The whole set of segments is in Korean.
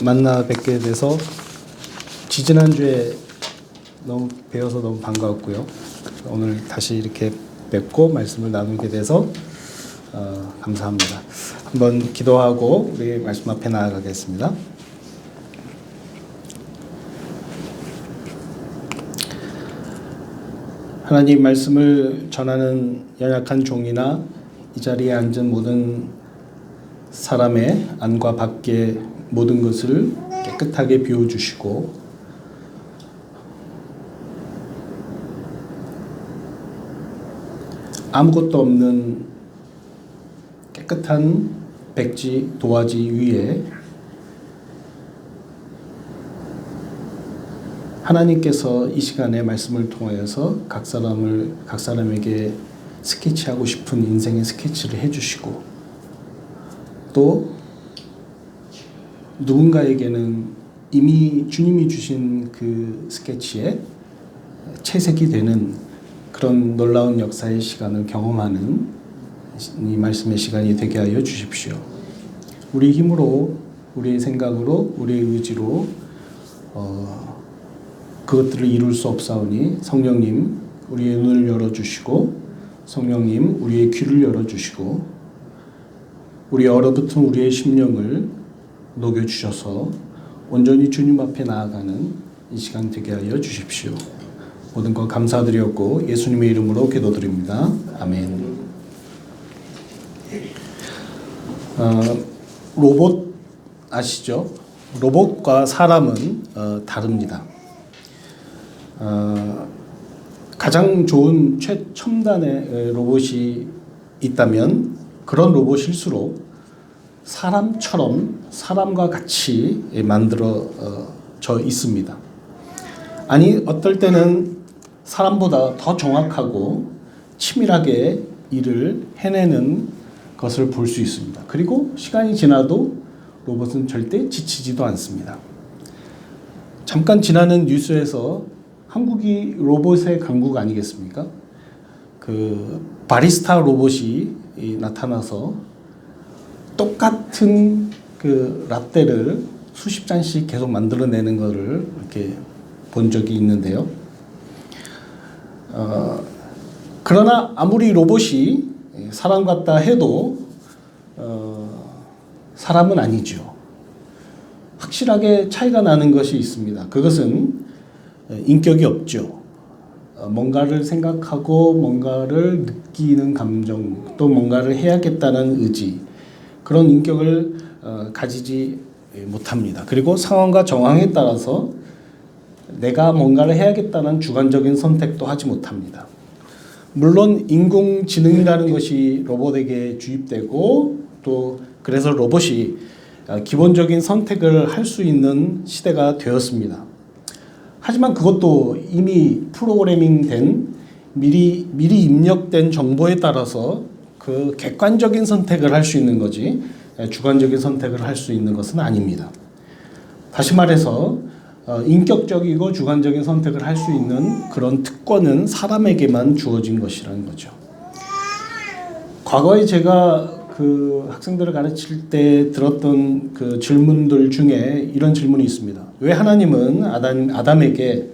만나 뵙게 돼서 지지난주에 너무 뵈어서 너무 반가웠고요. 오늘 다시 이렇게 뵙고 말씀을 나누게 돼서 감사합니다. 한번 기도하고 우리 말씀 앞에 나아가겠습니다. 하나님 말씀을 전하는 연약한 종이나 이 자리에 앉은 모든 사람의 안과 밖의 모든 것을 깨끗하게 비워주시고 아무것도 없는 깨끗한 백지 도화지 위에 하나님께서 이 시간에 말씀을 통하여서 각 사람에게 스케치하고 싶은 인생의 스케치를 해주시고 또 누군가에게는 이미 주님이 주신 그 스케치에 채색이 되는 그런 놀라운 역사의 시간을 경험하는 이 말씀의 시간이 되게 하여 주십시오. 우리 힘으로, 우리의 생각으로, 우리의 의지로 그것들을 이룰 수 없사오니 성령님 우리의 눈을 열어주시고 성령님 우리의 귀를 열어주시고 우리 얼어붙은 우리의 심령을 녹여주셔서 온전히 주님 앞에 나아가는 이 시간 되게 하여 주십시오. 모든 것 감사드렸고 예수님의 이름으로 기도드립니다. 아멘. 로봇 아시죠? 로봇과 사람은 다릅니다. 가장 좋은 최첨단의 로봇이 있다면 그런 로봇일수록 사람처럼 사람과 같이 만들어져 있습니다. 아니 어떨 때는 사람보다 더 정확하고 치밀하게 일을 해내는 것을 볼 수 있습니다. 그리고 시간이 지나도 로봇은 절대 지치지도 않습니다. 잠깐 지나는 뉴스에서 한국이 로봇의 강국 아니겠습니까? 그 바리스타 로봇이 나타나서 똑같은 그 라떼를 수십 잔씩 계속 만들어내는 것을 이렇게 본 적이 있는데요. 그러나 아무리 로봇이 사람 같다 해도 사람은 아니죠. 확실하게 차이가 나는 것이 있습니다. 그것은 인격이 없죠. 뭔가를 생각하고 뭔가를 느끼는 감정 또 뭔가를 해야겠다는 의지 그런 인격을 가지지 못합니다. 그리고 상황과 정황에 따라서 내가 뭔가를 해야겠다는 주관적인 선택도 하지 못합니다. 물론 인공지능이라는 것이 로봇에게 주입되고 또 그래서 로봇이 기본적인 선택을 할 수 있는 시대가 되었습니다. 하지만 그것도 이미 프로그래밍된 미리 입력된 정보에 따라서 그 객관적인 선택을 할 수 있는 거지 주관적인 선택을 할 수 있는 것은 아닙니다. 다시 말해서 인격적이고 주관적인 선택을 할 수 있는 그런 특권은 사람에게만 주어진 것이라는 거죠. 과거에 제가 그 학생들을 가르칠 때 들었던 그 질문들 중에 이런 질문이 있습니다. 왜 하나님은 아담에게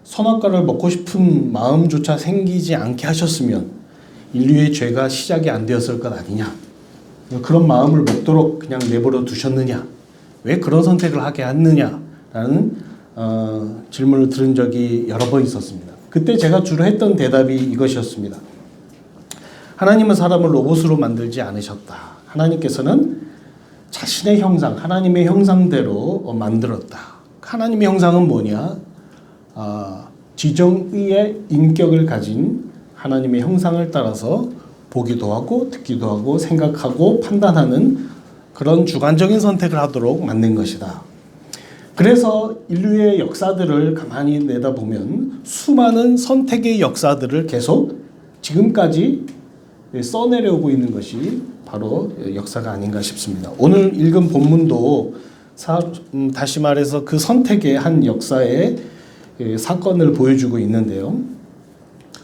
선악과를 먹고 싶은 마음조차 생기지 않게 하셨으면 인류의 죄가 시작이 안 되었을 것 아니냐? 그런 마음을 먹도록 그냥 내버려 두셨느냐? 왜 그런 선택을 하게 했느냐라는 질문을 들은 적이 여러 번 있었습니다. 그때 제가 주로 했던 대답이 이것이었습니다. 하나님은 사람을 로봇으로 만들지 않으셨다. 하나님께서는 자신의 형상, 하나님의 형상대로 만들었다. 하나님의 형상은 뭐냐? 지정의의 인격을 가진 하나님의 형상을 따라서 보기도 하고 듣기도 하고 생각하고 판단하는 그런 주관적인 선택을 하도록 만든 것이다. 그래서 인류의 역사들을 가만히 내다보면 수많은 선택의 역사들을 계속 지금까지 써내려오고 있는 것이 바로 역사가 아닌가 싶습니다. 오늘 읽은 본문도 다시 말해서 그 선택의 한 역사의 사건을 보여주고 있는데요.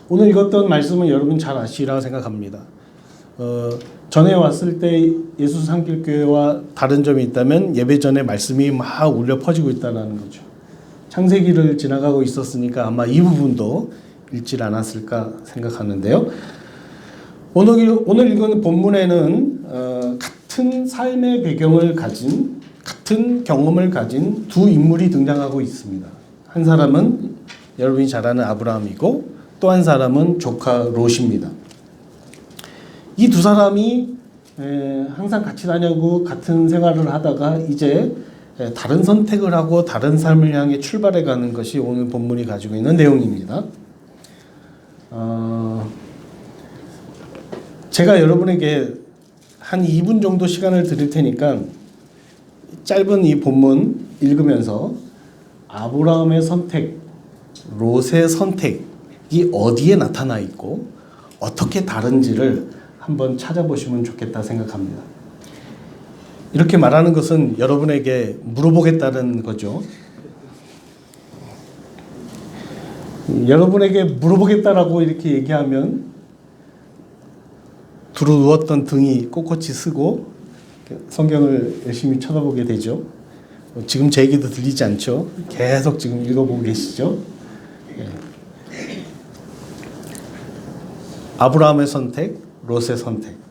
오늘 읽었던 말씀은 여러분 잘 아시리라 생각합니다. 전에 왔을 때 예수 산길교회와 다른 점이 있다면 예배 전에 말씀이 막 울려 퍼지고 있다는 거죠. 창세기를 지나가고 있었으니까 아마 이 부분도 읽질 않았을까 생각하는데요. 오늘 읽은 본문에는 같은 삶의 배경을 가진, 같은 경험을 가진 두 인물이 등장하고 있습니다. 한 사람은 여러분이 잘 아는 아브라함이고 또 한 사람은 조카 롯입니다. 이 두 사람이 항상 같이 다니고 같은 생활을 하다가 이제 다른 선택을 하고 다른 삶을 향해 출발해 가는 것이 오늘 본문이 가지고 있는 내용입니다. 제가 여러분에게 한 2분 정도 시간을 드릴 테니까 짧은 이 본문 읽으면서 아브라함의 선택, 롯의 선택이 어디에 나타나 있고 어떻게 다른지를 한번 찾아보시면 좋겠다 생각합니다. 이렇게 말하는 것은 여러분에게 물어보겠다는 거죠. 여러분에게 물어보겠다라고 이렇게 얘기하면 두루 누웠던 등이 꼿꼿이 쓰고 성경을 열심히 쳐다보게 되죠. 지금 제 얘기도 들리지 않죠? 계속 지금 읽어보고 계시죠? 아브라함의 선택, 롯의 선택.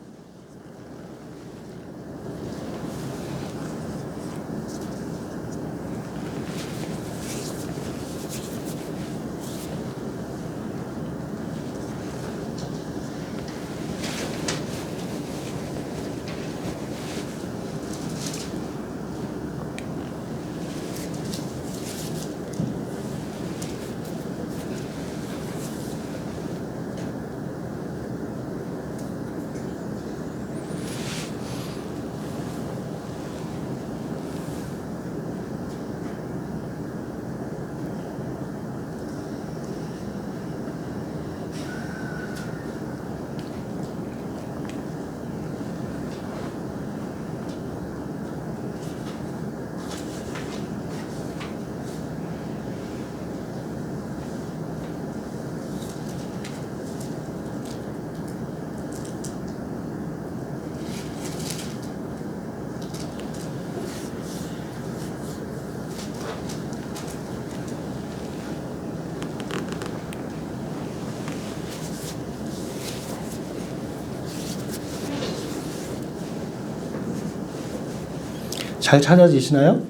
잘 찾아지시나요?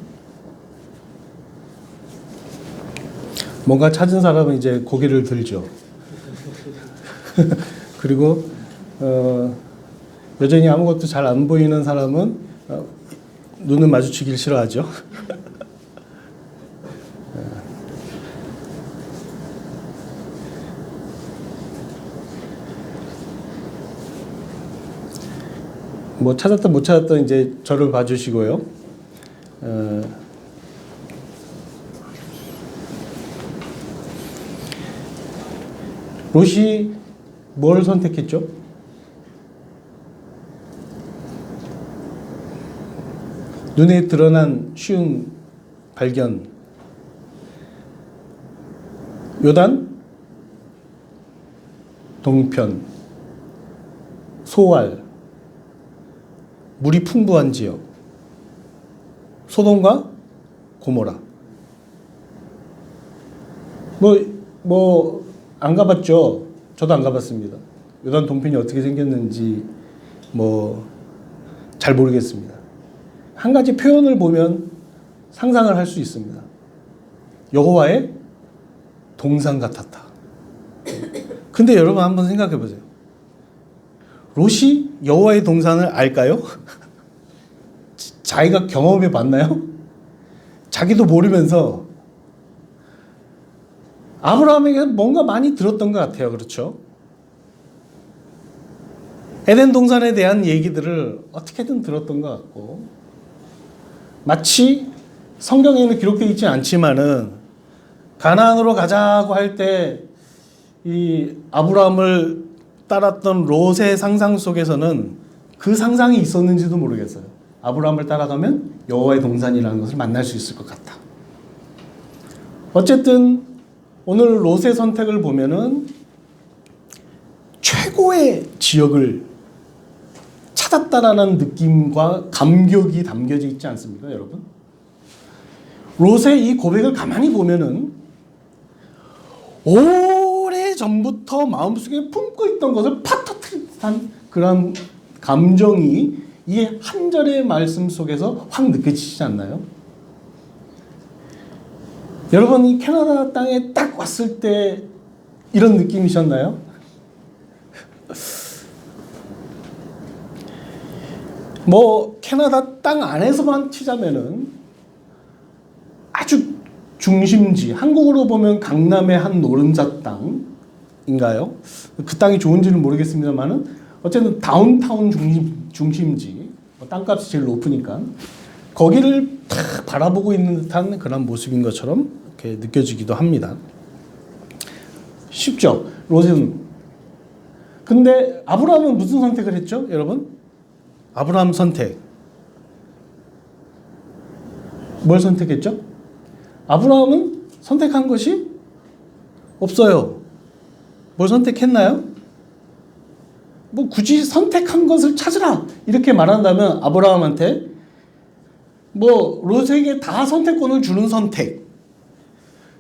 뭔가 찾은 사람은 이제 고개를 들죠. 그리고 여전히 아무것도 잘 안 보이는 사람은 눈을 마주치길 싫어하죠. 뭐 찾았든 못 찾았든 이제 저를 봐주시고요. 롯이 뭘 선택했죠? 눈에 드러난 쉬운 발견. 요단, 동편, 소알, 물이 풍부한 지역, 소돔과 고모라. 안 가봤죠? 저도 안 가봤습니다. 요단 동편이 어떻게 생겼는지 잘 모르겠습니다. 한 가지 표현을 보면 상상을 할 수 있습니다. 여호와의 동산 같았다. 근데 여러분 한번 생각해 보세요. 롯이 여호와의 동산을 알까요? 자기가 경험해 봤나요? 자기도 모르면서 아브라함에게 뭔가 많이 들었던 것 같아요. 그렇죠? 에덴 동산에 대한 얘기들을 어떻게든 들었던 것 같고, 마치 성경에는 기록되어 있지 않지만은 가나안으로 가자고 할 때 이 아브라함을 따랐던 롯의 상상 속에서는 그 상상이 있었는지도 모르겠어요. 아브라함을 따라가면 여호와의 동산이라는 것을 만날 수 있을 것 같다. 어쨌든 오늘 롯의 선택을 보면은 최고의 지역을 찾았다라는 느낌과 감격이 담겨져 있지 않습니까, 여러분? 롯의 이 고백을 가만히 보면은 오래 전부터 마음속에 품고 있던 것을 팍 터뜨린 듯한 그런 감정이 이 한 절의 말씀 속에서 확 느껴지지 않나요? 여러분이 캐나다 땅에 딱 왔을 때 이런 느낌이셨나요? 뭐 캐나다 땅 안에서만 치자면은 아주 중심지, 한국으로 보면 강남의 한 노른자 땅인가요? 그 땅이 좋은지는 모르겠습니다만은 어쨌든 다운타운 중심지, 땅값이 제일 높으니까 거기를 탁 바라보고 있는 듯한 그런 모습인 것처럼 이렇게 느껴지기도 합니다. 쉽죠? 롯은. 근데 아브라함은 무슨 선택을 했죠, 여러분? 아브라함 선택. 뭘 선택했죠? 아브라함은 선택한 것이 없어요. 뭘 선택했나요? 뭐 굳이 선택한 것을 찾으라 이렇게 말한다면 아브라함한테 뭐 롯에게 다 선택권을 주는 선택,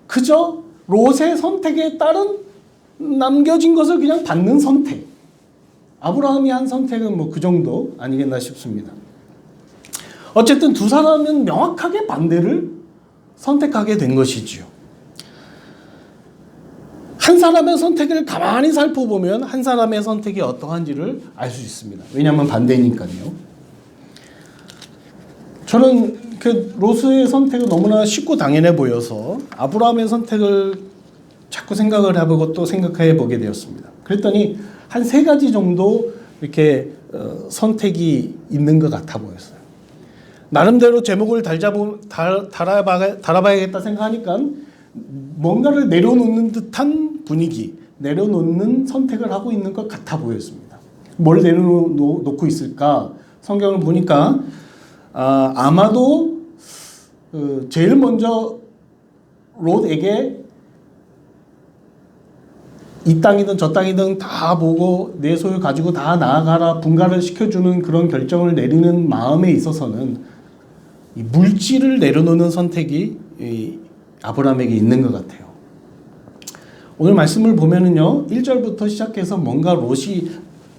그저 롯의 선택에 따른 남겨진 것을 그냥 받는 선택, 아브라함이 한 선택은 뭐 그 정도 아니겠나 싶습니다. 어쨌든 두 사람은 명확하게 반대를 선택하게 된 것이지요. 한 사람의 선택을 가만히 살펴보면 한 사람의 선택이 어떠한지를 알 수 있습니다. 왜냐하면 반대니까요. 저는 그 롯의 선택은 너무나 쉽고 당연해 보여서 아브라함의 선택을 자꾸 생각을 해보고 또 생각해 보게 되었습니다. 그랬더니 한 세 가지 정도 이렇게 선택이 있는 것 같아 보였어요. 나름대로 제목을 달아봐야겠다 생각하니까 뭔가를 내려놓는 듯한 분위기, 내려놓는 선택을 하고 있는 것 같아 보였습니다. 뭘 내려놓고 있을까? 성경을 보니까 아마도 제일 먼저 롯에게 이 땅이든 저 땅이든 다 보고 내 소유 가지고 다 나아가라 분가를 시켜주는 그런 결정을 내리는 마음에 있어서는 이 물질을 내려놓는 선택이 이 아브라함에게 있는 것 같아요. 오늘 말씀을 보면은요, 1절부터 시작해서 뭔가 롯이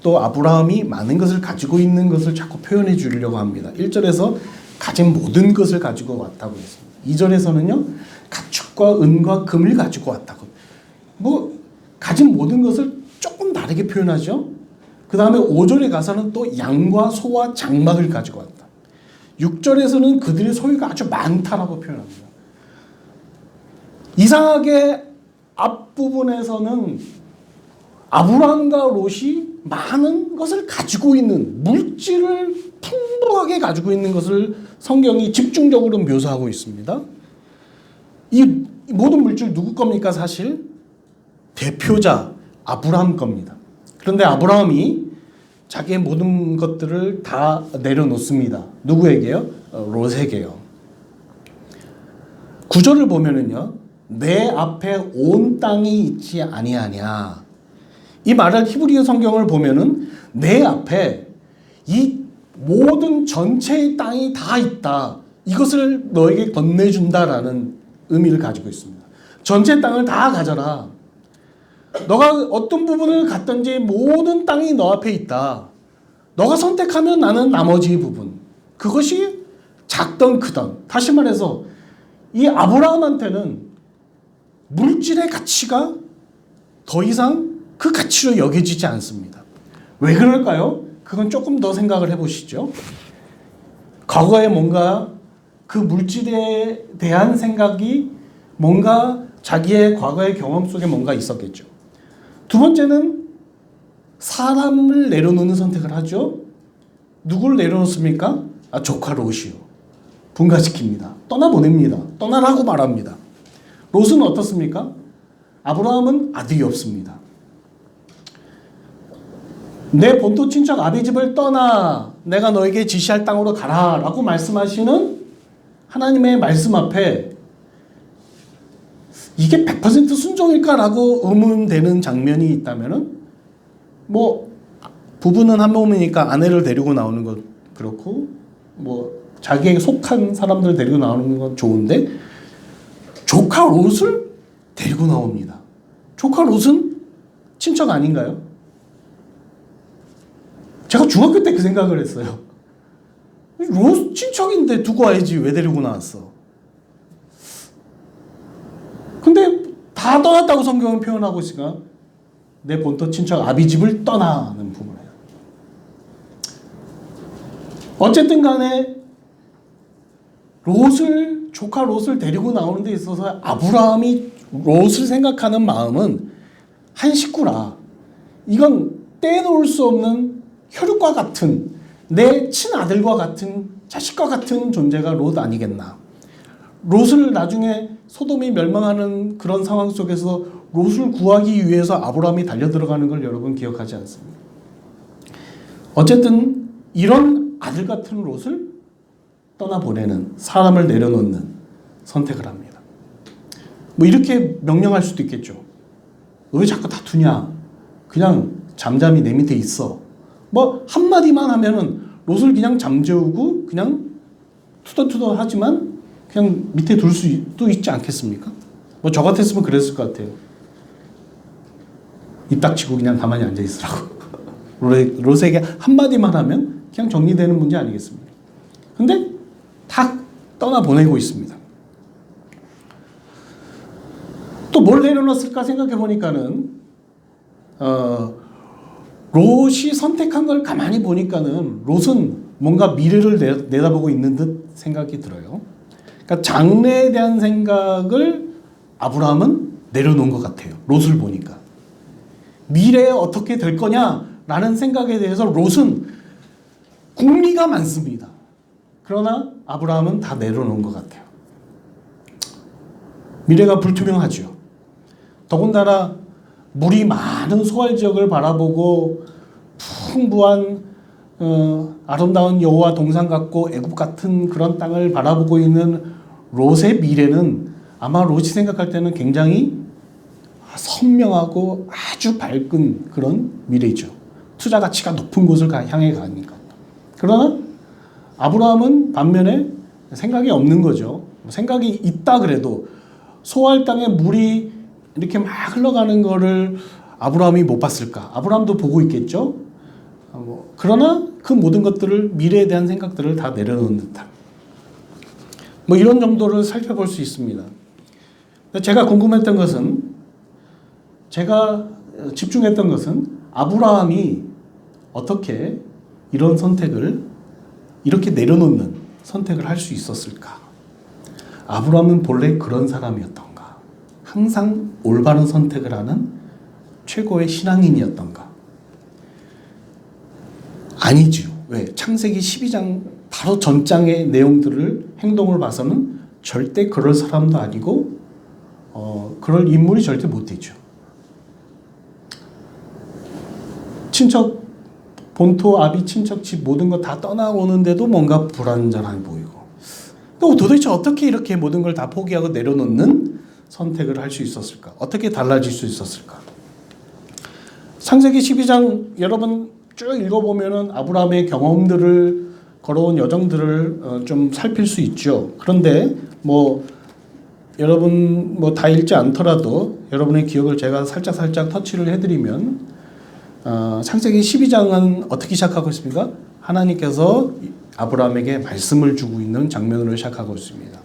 또 아브라함이 많은 것을 가지고 있는 것을 자꾸 표현해 주려고 합니다. 1절에서 가진 모든 것을 가지고 왔다고 했습니다. 2절에서는요, 가축과 은과 금을 가지고 왔다고. 뭐 가진 모든 것을 조금 다르게 표현하죠. 그 다음에 5절에 가서는 또 양과 소와 장막을 가지고 왔다. 6절에서는 그들의 소유가 아주 많다라고 표현합니다. 이상하게 앞부분에서는 아브라함과 롯이 많은 것을 가지고 있는, 물질을 풍부하게 가지고 있는 것을 성경이 집중적으로 묘사하고 있습니다. 이 모든 물질 누구 겁니까? 사실 대표자 아브라함 겁니다. 그런데 아브라함이 자기의 모든 것들을 다 내려놓습니다. 누구에게요? 롯에게요. 9절을 보면은요, 내 앞에 온 땅이 있지 아니하냐. 이 말을 히브리어 성경을 보면은 내 앞에 이 모든 전체의 땅이 다 있다. 이것을 너에게 건네준다라는 의미를 가지고 있습니다. 전체 땅을 다 가져라. 너가 어떤 부분을 갖든지 모든 땅이 너 앞에 있다. 너가 선택하면 나는 나머지 부분. 그것이 작던 크던. 다시 말해서 이 아브라함한테는 물질의 가치가 더 이상 그 가치로 여겨지지 않습니다. 왜 그럴까요? 그건 조금 더 생각을 해보시죠. 과거에 뭔가 그 물질에 대한 생각이 뭔가 자기의 과거의 경험 속에 뭔가 있었겠죠. 두 번째는 사람을 내려놓는 선택을 하죠. 누구를 내려놓습니까? 조카 롯이요. 분가시킵니다. 떠나보냅니다. 떠나라고 말합니다. 롯은 어떻습니까? 아브라함은 아들이 없습니다. 내 본토 친척 아비 집을 떠나 내가 너에게 지시할 땅으로 가라 라고 말씀하시는 하나님의 말씀 앞에 이게 100% 순종일까라고 의문되는 장면이 있다면은 뭐 부부는 한 몸이니까 아내를 데리고 나오는 것 그렇고 뭐 자기에게 속한 사람들을 데리고 나오는 건 좋은데 조카 롯을 데리고 나옵니다. 조카 롯은 친척 아닌가요? 제가 중학교 때 그 생각을 했어요. 롯 친척인데 두고 와야지 왜 데리고 나왔어? 근데 다 떠났다고 성경은 표현하고 있으니까 내 본토 친척 아비집을 떠나는 부분이에요. 어쨌든 간에 조카 롯을 데리고 나오는 데 있어서 아브라함이 롯을 생각하는 마음은 한 식구라. 이건 떼놓을 수 없는 혈육과 같은 내 친아들과 같은 자식과 같은 존재가 롯 아니겠나. 롯을 나중에 소돔이 멸망하는 그런 상황 속에서 롯을 구하기 위해서 아브라함이 달려들어가는 걸 여러분 기억하지 않습니까? 어쨌든 이런 아들 같은 롯을 떠나보내는, 사람을 내려놓는 선택을 합니다. 뭐 이렇게 명령할 수도 있겠죠. 왜 자꾸 다투냐? 그냥 잠잠히 내 밑에 있어. 뭐 한마디만 하면은 롯을 그냥 잠재우고 그냥 투덜투덜 하지만 그냥 밑에 둘 수도 있지 않겠습니까? 뭐 저 같았으면 그랬을 것 같아요. 입 닥치고 그냥 가만히 앉아 있으라고. 롯에게 한마디만 하면 그냥 정리되는 문제 아니겠습니까? 근데 다 떠나보내고 있습니다. 또 뭘 내려놨을까 생각해 보니까는 롯이 선택한 걸 가만히 보니까는 롯은 뭔가 미래를 내다보고 있는 듯 생각이 들어요. 그러니까 장래에 대한 생각을 아브라함은 내려놓은 것 같아요. 롯을 보니까. 미래에 어떻게 될 거냐라는 생각에 대해서 롯은 궁리가 많습니다. 그러나 아브라함은 다 내려놓은 것 같아요. 미래가 불투명하죠. 더군다나 물이 많은 소알 지역을 바라보고 풍부한 아름다운 여호와 동산 같고 애굽 같은 그런 땅을 바라보고 있는 롯의 미래는 아마 롯이 생각할 때는 굉장히 선명하고 아주 밝은 그런 미래죠. 투자 가치가 높은 곳을 향해 가니까. 그러나 아브라함은 반면에 생각이 없는 거죠. 생각이 있다 그래도 소알 땅에 물이 이렇게 막 흘러가는 거를 아브라함이 못 봤을까? 아브라함도 보고 있겠죠. 그러나 그 모든 것들을 미래에 대한 생각들을 다 내려놓은 듯한 뭐 이런 정도를 살펴볼 수 있습니다. 제가 궁금했던 것은 제가 집중했던 것은 아브라함이 어떻게 이런 선택을 이렇게 내려놓는 선택을 할 수 있었을까? 아브라함은 본래 그런 사람이었던가? 항상 올바른 선택을 하는 최고의 신앙인이었던가? 아니죠. 왜? 창세기 12장 바로 전장의 내용들을 행동을 봐서는 절대 그럴 사람도 아니고 그럴 인물이 절대 못 되죠. 친척 본토 아비 친척 집 모든 거 다 떠나오는데도 뭔가 불안전해 보이고 또 도대체 어떻게 이렇게 모든 걸 다 포기하고 내려놓는 선택을 할 수 있었을까? 어떻게 달라질 수 있었을까? 창세기 12장 여러분 쭉 읽어보면은 아브라함의 경험들을 걸어온 여정들을 좀 살필 수 있죠. 그런데 뭐 여러분 뭐 다 읽지 않더라도 여러분의 기억을 제가 살짝 터치를 해드리면 창세기 12장은 어떻게 시작하고 있습니까? 하나님께서 아브라함에게 말씀을 주고 있는 장면으로 시작하고 있습니다.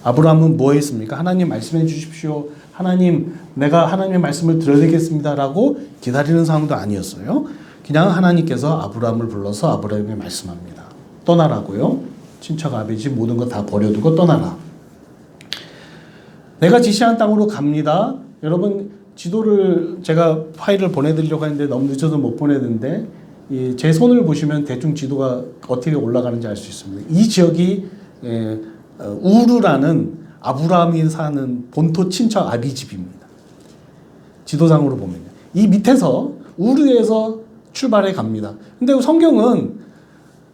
아브라함은 뭐 했습니까? 하나님 말씀해 주십시오. 하나님 내가 하나님의 말씀을 들어야 되겠습니다라고 기다리는 상황도 아니었어요. 그냥 하나님께서 아브라함을 불러서 아브라함에게 말씀합니다. 떠나라고요. 친척 아비집 모든 거 다 버려두고 떠나라. 내가 지시한 땅으로 갑니다. 여러분 지도를 제가 파일을 보내드리려고 했는데 너무 늦어서 못 보내는데 제 손을 보시면 대충 지도가 어떻게 올라가는지 알 수 있습니다. 이 지역이 우르라는 아브라함이 사는 본토 친척 아비집입니다. 지도상으로 보면 이 밑에서 우르에서 출발해 갑니다. 근데 성경은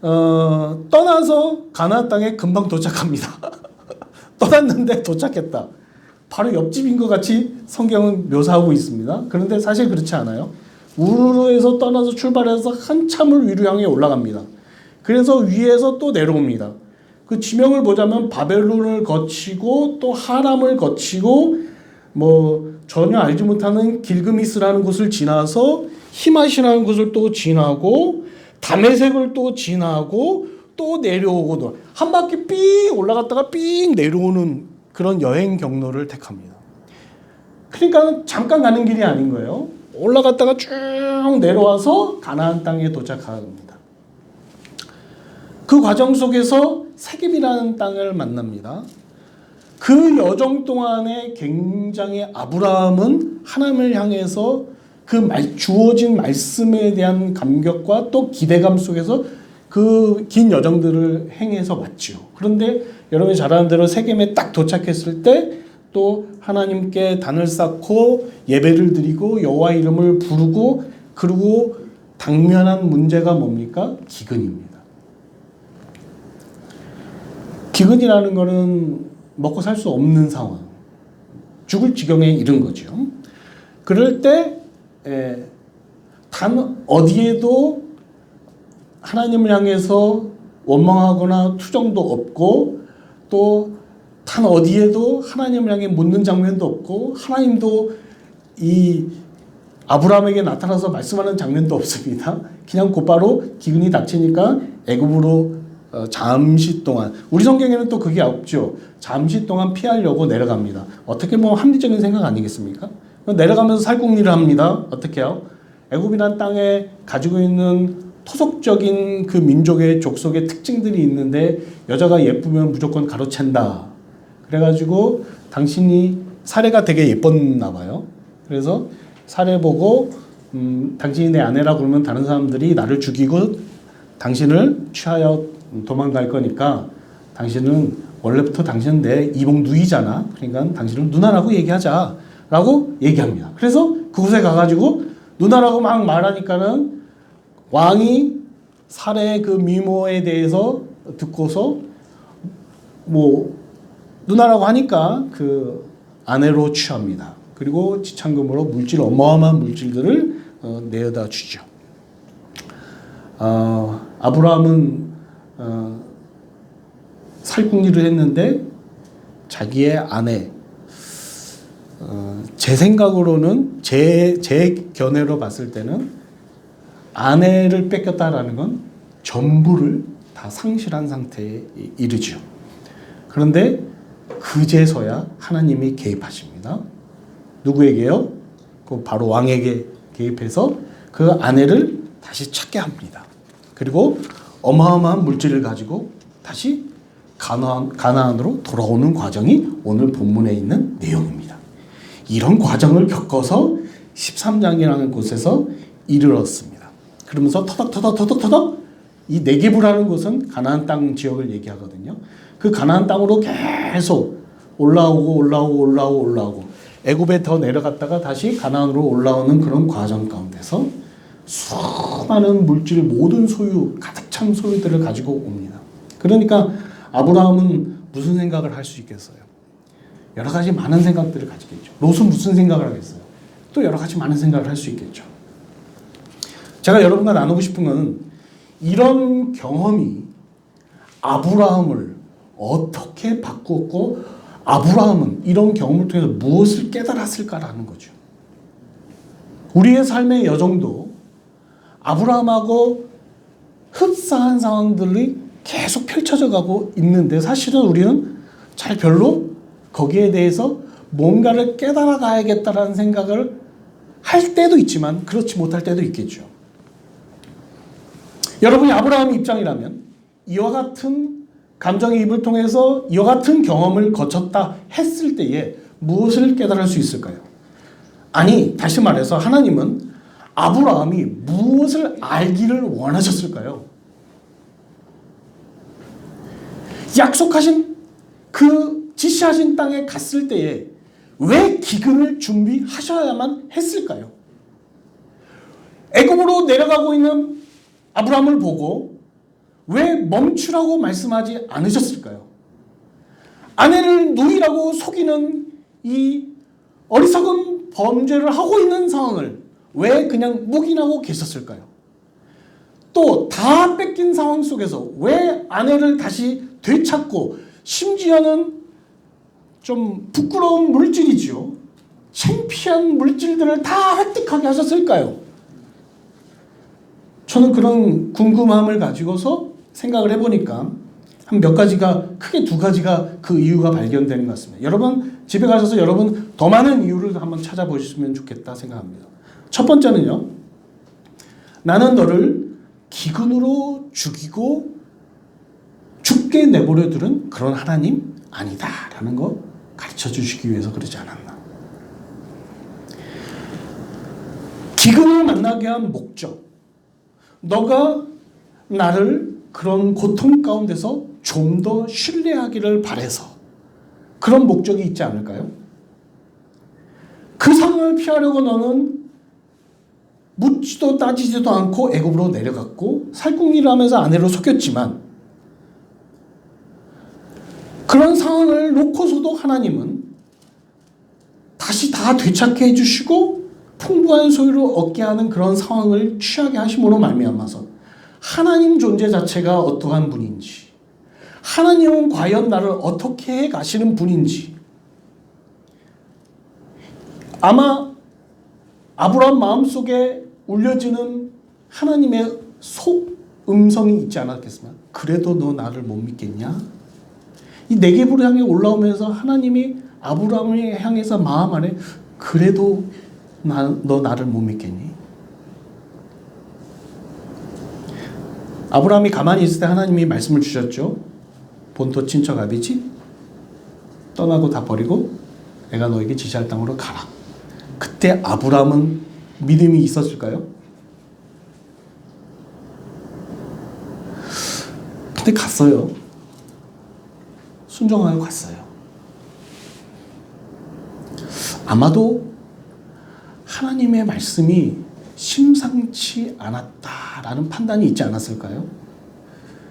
떠나서 가나안 땅에 금방 도착합니다. 떠났는데 도착했다. 바로 옆집인 것 같이 성경은 묘사하고 있습니다. 그런데 사실 그렇지 않아요. 우르르에서 떠나서 출발해서 한참을 위로 향해 올라갑니다. 그래서 위에서 또 내려옵니다. 그 지명을 보자면 바벨론을 거치고 또 하람을 거치고 뭐 전혀 알지 못하는 길그미스라는 곳을 지나서 히맛이라는 곳을 또 지나고 다메섹을 또 지나고 또 내려오고도 한 바퀴 삥 올라갔다가 삥 내려오는 그런 여행 경로를 택합니다. 그러니까 잠깐 가는 길이 아닌 거예요. 올라갔다가 쭉 내려와서 가나안 땅에 도착합니다. 그 과정 속에서 세겜이라는 땅을 만납니다. 그 여정 동안에 굉장히 아브라함은 하나님을 향해서 그 주어진 말씀에 대한 감격과 또 기대감 속에서 그 긴 여정들을 행해서 왔죠. 그런데 여러분이 잘 아는 대로 세겜에 딱 도착했을 때 또 하나님께 단을 쌓고 예배를 드리고 여호와 이름을 부르고 그리고 당면한 문제가 뭡니까? 기근입니다. 기근이라는 거는 먹고 살 수 없는 상황, 죽을 지경에 이른 거죠. 그럴 때 단 어디에도 하나님을 향해서 원망하거나 투정도 없고 또 단 어디에도 하나님을 향해 묻는 장면도 없고 하나님도 이 아브라함에게 나타나서 말씀하는 장면도 없습니다. 그냥 곧바로 기근이 닥치니까 애굽으로 잠시 동안, 우리 성경에는 또 그게 없죠. 잠시 동안 피하려고 내려갑니다. 어떻게 보면 합리적인 생각 아니겠습니까? 내려가면서 살궁리를 합니다. 어떻게 해요? 애굽이란 땅에 가지고 있는 토속적인 그 민족의 족속의 특징들이 있는데 여자가 예쁘면 무조건 가로챈다. 그래가지고 당신이 사례가 되게 예뻤나 봐요. 그래서 사례 보고 당신이 내 아내라 그러면 다른 사람들이 나를 죽이고 당신을 취하여 도망갈 거니까 당신은 원래부터 당신은 내 이복 누이잖아. 그러니까 당신은 누나라고 얘기하자 라고 얘기합니다. 그래서 그곳에 가가지고 누나라고 막 말하니까는 왕이 사례의 그 미모에 대해서 듣고서 뭐 누나라고 하니까 그 아내로 취합니다. 그리고 지참금으로 물질 어마어마한 물질들을 내어다 주죠. 아브라함은 살궁리를 했는데 자기의 아내 제 생각으로는 제 견해로 봤을 때는 아내를 뺏겼다라는 건 전부를 다 상실한 상태에 이르죠. 그런데 그제서야 하나님이 개입하십니다. 누구에게요? 그 바로 왕에게 개입해서 그 아내를 다시 찾게 합니다. 그리고 어마어마한 물질을 가지고 다시 가나안으로 돌아오는 과정이 오늘 본문에 있는 내용입니다. 이런 과정을 겪어서 13장이라는 곳에서 이르렀습니다. 그러면서 터덕 이 네게브라는 곳은 가나안 땅 지역을 얘기하거든요. 그 가나안 땅으로 계속 올라오고 애굽에 더 내려갔다가 다시 가나안으로 올라오는 그런 과정 가운데서 수많은 물질 모든 소유 가득 찬 소유들을 가지고 옵니다. 그러니까 아브라함은 무슨 생각을 할 수 있겠어요? 여러 가지 많은 생각들을 가지겠죠. 롯은 무슨 생각을 하겠어요? 또 여러 가지 많은 생각을 할 수 있겠죠. 제가 여러분과 나누고 싶은 것은 이런 경험이 아브라함을 어떻게 바꾸었고 아브라함은 이런 경험을 통해서 무엇을 깨달았을까라는 거죠. 우리의 삶의 여정도 아브라함하고 흡사한 상황들이 계속 펼쳐져 가고 있는데 사실은 우리는 잘 별로 거기에 대해서 뭔가를 깨달아 가야겠다라는 생각을 할 때도 있지만 그렇지 못할 때도 있겠죠. 여러분이 아브라함의 입장이라면 이와 같은 감정의 입을 통해서 이와 같은 경험을 거쳤다 했을 때에 무엇을 깨달을 수 있을까요? 아니, 다시 말해서 하나님은 아브라함이 무엇을 알기를 원하셨을까요? 약속하신 그 지시하신 땅에 갔을 때에 왜 기근을 준비하셔야만 했을까요? 애굽으로 내려가고 있는 아브라함을 보고 왜 멈추라고 말씀하지 않으셨을까요? 아내를 누이라고 속이는 이 어리석은 범죄를 하고 있는 상황을 왜 그냥 묵인하고 계셨을까요? 또 다 뺏긴 상황 속에서 왜 아내를 다시 되찾고 심지어는 좀 부끄러운 물질이죠. 창피한 물질들을 다 획득하게 하셨을까요? 저는 그런 궁금함을 가지고서 생각을 해보니까 한 몇 가지가, 크게 두 가지가 그 이유가 발견되는 것 같습니다. 여러분 집에 가셔서 여러분 더 많은 이유를 한번 찾아보시면 좋겠다 생각합니다. 첫 번째는요, 나는 너를 기근으로 죽이고 죽게 내버려 두는 그런 하나님 아니다 라는 거 가르쳐 주시기 위해서 그러지 않았나. 기근을 만나게 한 목적, 너가 나를 그런 고통 가운데서 좀 더 신뢰하기를 바라서 그런 목적이 있지 않을까요? 그 상황을 피하려고 너는 묻지도 따지지도 않고 애굽으로 내려갔고 살궁리를 하면서 아내로 속였지만, 그런 상황을 놓고서도 하나님은 다시 다 되찾게 해주시고 풍부한 소유를 얻게 하는 그런 상황을 취하게 하심으로 말미암아서 하나님 존재 자체가 어떠한 분인지, 하나님은 과연 나를 어떻게 해 가시는 분인지, 아마 아브라함 마음속에 울려지는 하나님의 속 음성이 있지 않았겠습니까? 그래도 너 나를 못 믿겠냐? 이 네겝으로 향해 올라오면서 하나님이 아브라함을 향해서 마음 안에 그래도 너 나를 못 믿겠니? 아브라함이 가만히 있을 때 하나님이 말씀을 주셨죠. 본토 친척 아비지 떠나고 다 버리고 내가 너에게 지시할 땅으로 가라. 그때 아브라함은 믿음이 있었을까요? 근데 갔어요. 순종하고 갔어요. 아마도 하나님의 말씀이 심상치 않았다라는 판단이 있지 않았을까요?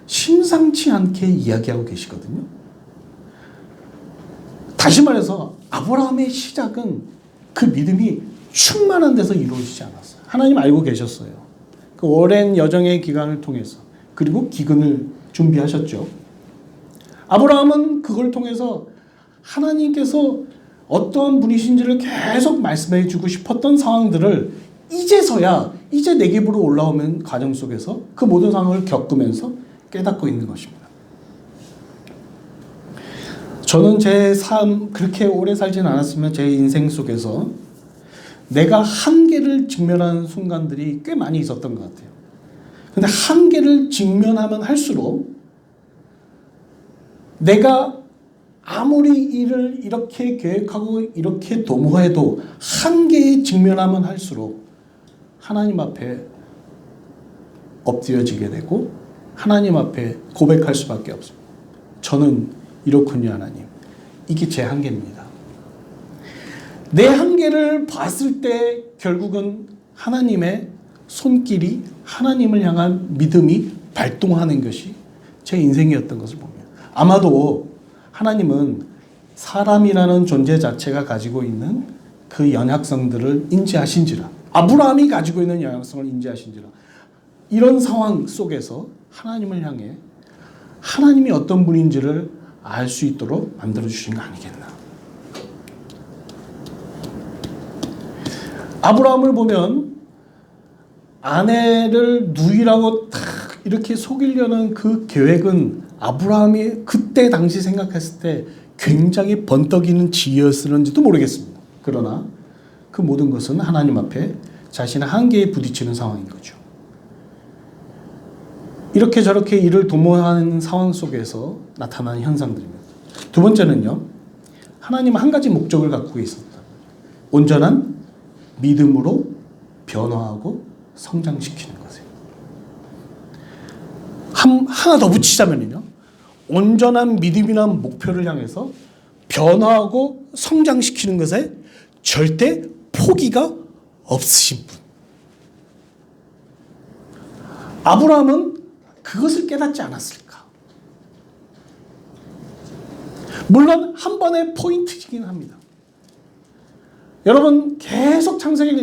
심상치 않게 이야기하고 계시거든요. 다시 말해서 아브라함의 시작은 그 믿음이 충만한 데서 이루어지지 않았어요. 하나님 알고 계셨어요. 그 오랜 여정의 기간을 통해서, 그리고 기근을 준비하셨죠. 아브라함은 그걸 통해서 하나님께서 어떠한 분이신지를 계속 말씀해 주고 싶었던 상황들을 이제서야, 이제 네겝으로 올라오는 과정 속에서 그 모든 상황을 겪으면서 깨닫고 있는 것입니다. 저는 제 삶 그렇게 오래 살진 않았으면 제 인생 속에서 내가 한계를 직면하는 순간들이 꽤 많이 있었던 것 같아요. 근데 한계를 직면하면 할수록 내가 아무리 일을 이렇게 계획하고 이렇게 도모해도 한계에 직면하면 할수록 하나님 앞에 엎드려지게 되고 하나님 앞에 고백할 수밖에 없습니다. 저는 이렇군요, 하나님. 이게 제 한계입니다. 내 한계를 봤을 때 결국은 하나님의 손길이, 하나님을 향한 믿음이 발동하는 것이 제 인생이었던 것을 봅니다. 아마도 하나님은 사람이라는 존재 자체가 가지고 있는 그 연약성들을 인지하신지라, 아브라함이 가지고 있는 연약성을 인지하신지라, 이런 상황 속에서 하나님을 향해 하나님이 어떤 분인지를 알 수 있도록 만들어주신 거 아니겠나. 아브라함을 보면 아내를 누이라고 탁 이렇게 속이려는 그 계획은 아브라함이 그때 당시 생각했을 때 굉장히 번떡이는 지혜였을는지도 모르겠습니다. 그러나 그 모든 것은 하나님 앞에 자신의 한계에 부딪히는 상황인 거죠. 이렇게 저렇게 일을 도모하는 상황 속에서 나타나는 현상들입니다. 두 번째는요, 하나님은 한 가지 목적을 갖고 있었다. 온전한 믿음으로 변화하고 성장시키는 것이에요. 하나 더 붙이자면요, 온전한 믿음이라는 목표를 향해서 변화하고 성장시키는 것에 절대 포기가 없으신 분. 아브라함은 그것을 깨닫지 않았을까? 물론 한 번의 포인트이긴 합니다. 여러분 계속 창세기를